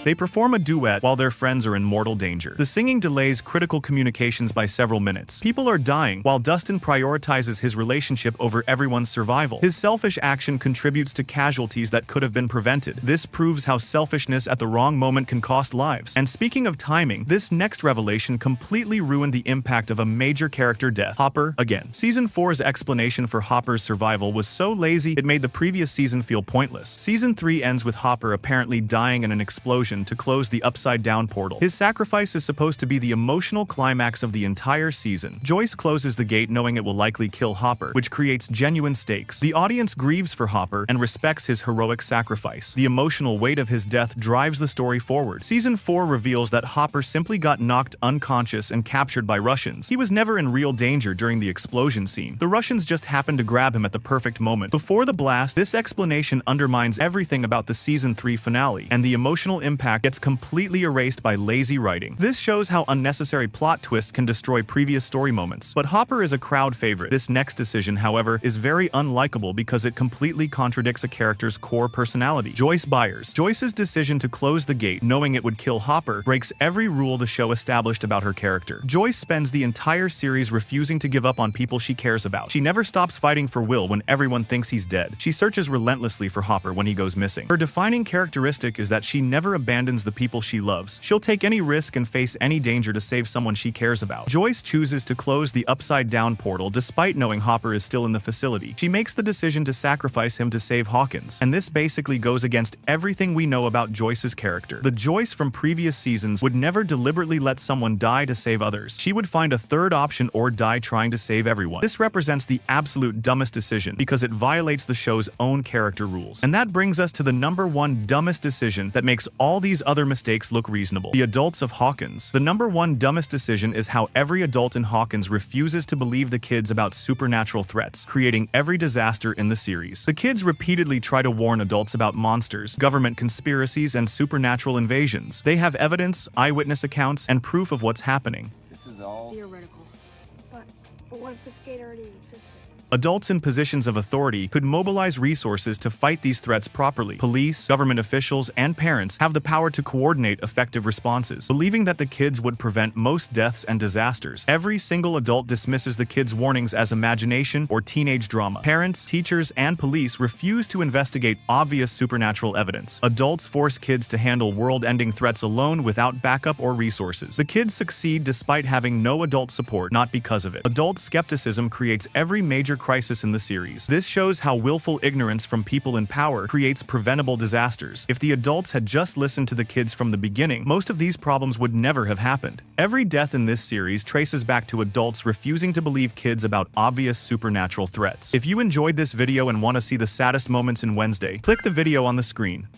They perform a duet while their friends are in mortal danger. The singing delays critical communications by several minutes. People are dying while Dustin prioritizes his relationship over everyone's survival. His selfish action contributes to casualties that could have been prevented. This proves how selfishness at the wrong moment can cost lives. And speaking of timing, this next revelation completely ruined the impact of a major character death. Hopper, again. Season 4's explanation for Hopper's survival was so lazy it made the previous season feel pointless. Season 3 ends with Hopper apparently dying in an explosion to close the upside-down portal. His sacrifice is supposed to be the emotional climax of the entire season. Joyce closes the gate knowing it will likely kill Hopper, which creates genuine stakes. The audience grieves for Hopper and respects his heroic sacrifice. The emotional weight of his death drives the story forward. Season 4 reveals that Hopper simply got knocked unconscious and captured by Russians. He was never in real danger during the explosion scene. The Russians just happened to grab him at the perfect moment. Before the blast, this explanation undermines everything about the Season 3 finale, and the emotional impact gets completely erased by lazy writing. This shows how unnecessary plot twists can destroy previous story moments. But Hopper is a crowd favorite. This next decision, however, is very unlikable because it completely contradicts a character's core personality. Joyce Byers. Joyce's decision to close the gate, knowing it would kill Hopper, breaks every rule the show established about her character. Joyce spends the entire series refusing to give up on people she cares about. She never stops fighting for Will when everyone thinks he's dead. She searches relentlessly for Hopper when he goes missing. Her defining characteristic is that she never abandons abandons the people she loves. She'll take any risk and face any danger to save someone she cares about. Joyce chooses to close the upside-down portal despite knowing Hopper is still in the facility. She makes the decision to sacrifice him to save Hawkins, and this basically goes against everything we know about Joyce's character. The Joyce from previous seasons would never deliberately let someone die to save others. She would find a third option or die trying to save everyone. This represents the absolute dumbest decision because it violates the show's own character rules. And that brings us to the #1 dumbest decision that makes all these other mistakes look reasonable. The adults of Hawkins. The #1 dumbest decision is how every adult in Hawkins refuses to believe the kids about supernatural threats, creating every disaster in the series. The kids repeatedly try to warn adults about monsters, government conspiracies, and supernatural invasions. They have evidence, eyewitness accounts, and proof of what's happening. This is all theoretical. But what if this gate already existed? Adults in positions of authority could mobilize resources to fight these threats properly. Police, government officials, and parents have the power to coordinate effective responses. Believing that the kids would prevent most deaths and disasters, every single adult dismisses the kids' warnings as imagination or teenage drama. Parents, teachers, and police refuse to investigate obvious supernatural evidence. Adults force kids to handle world-ending threats alone without backup or resources. The kids succeed despite having no adult support, not because of it. Adult skepticism creates every major crisis in the series. This shows how willful ignorance from people in power creates preventable disasters. If the adults had just listened to the kids from the beginning, most of these problems would never have happened. Every death in this series traces back to adults refusing to believe kids about obvious supernatural threats. If you enjoyed this video and want to see the saddest moments in Wednesday, click the video on the screen.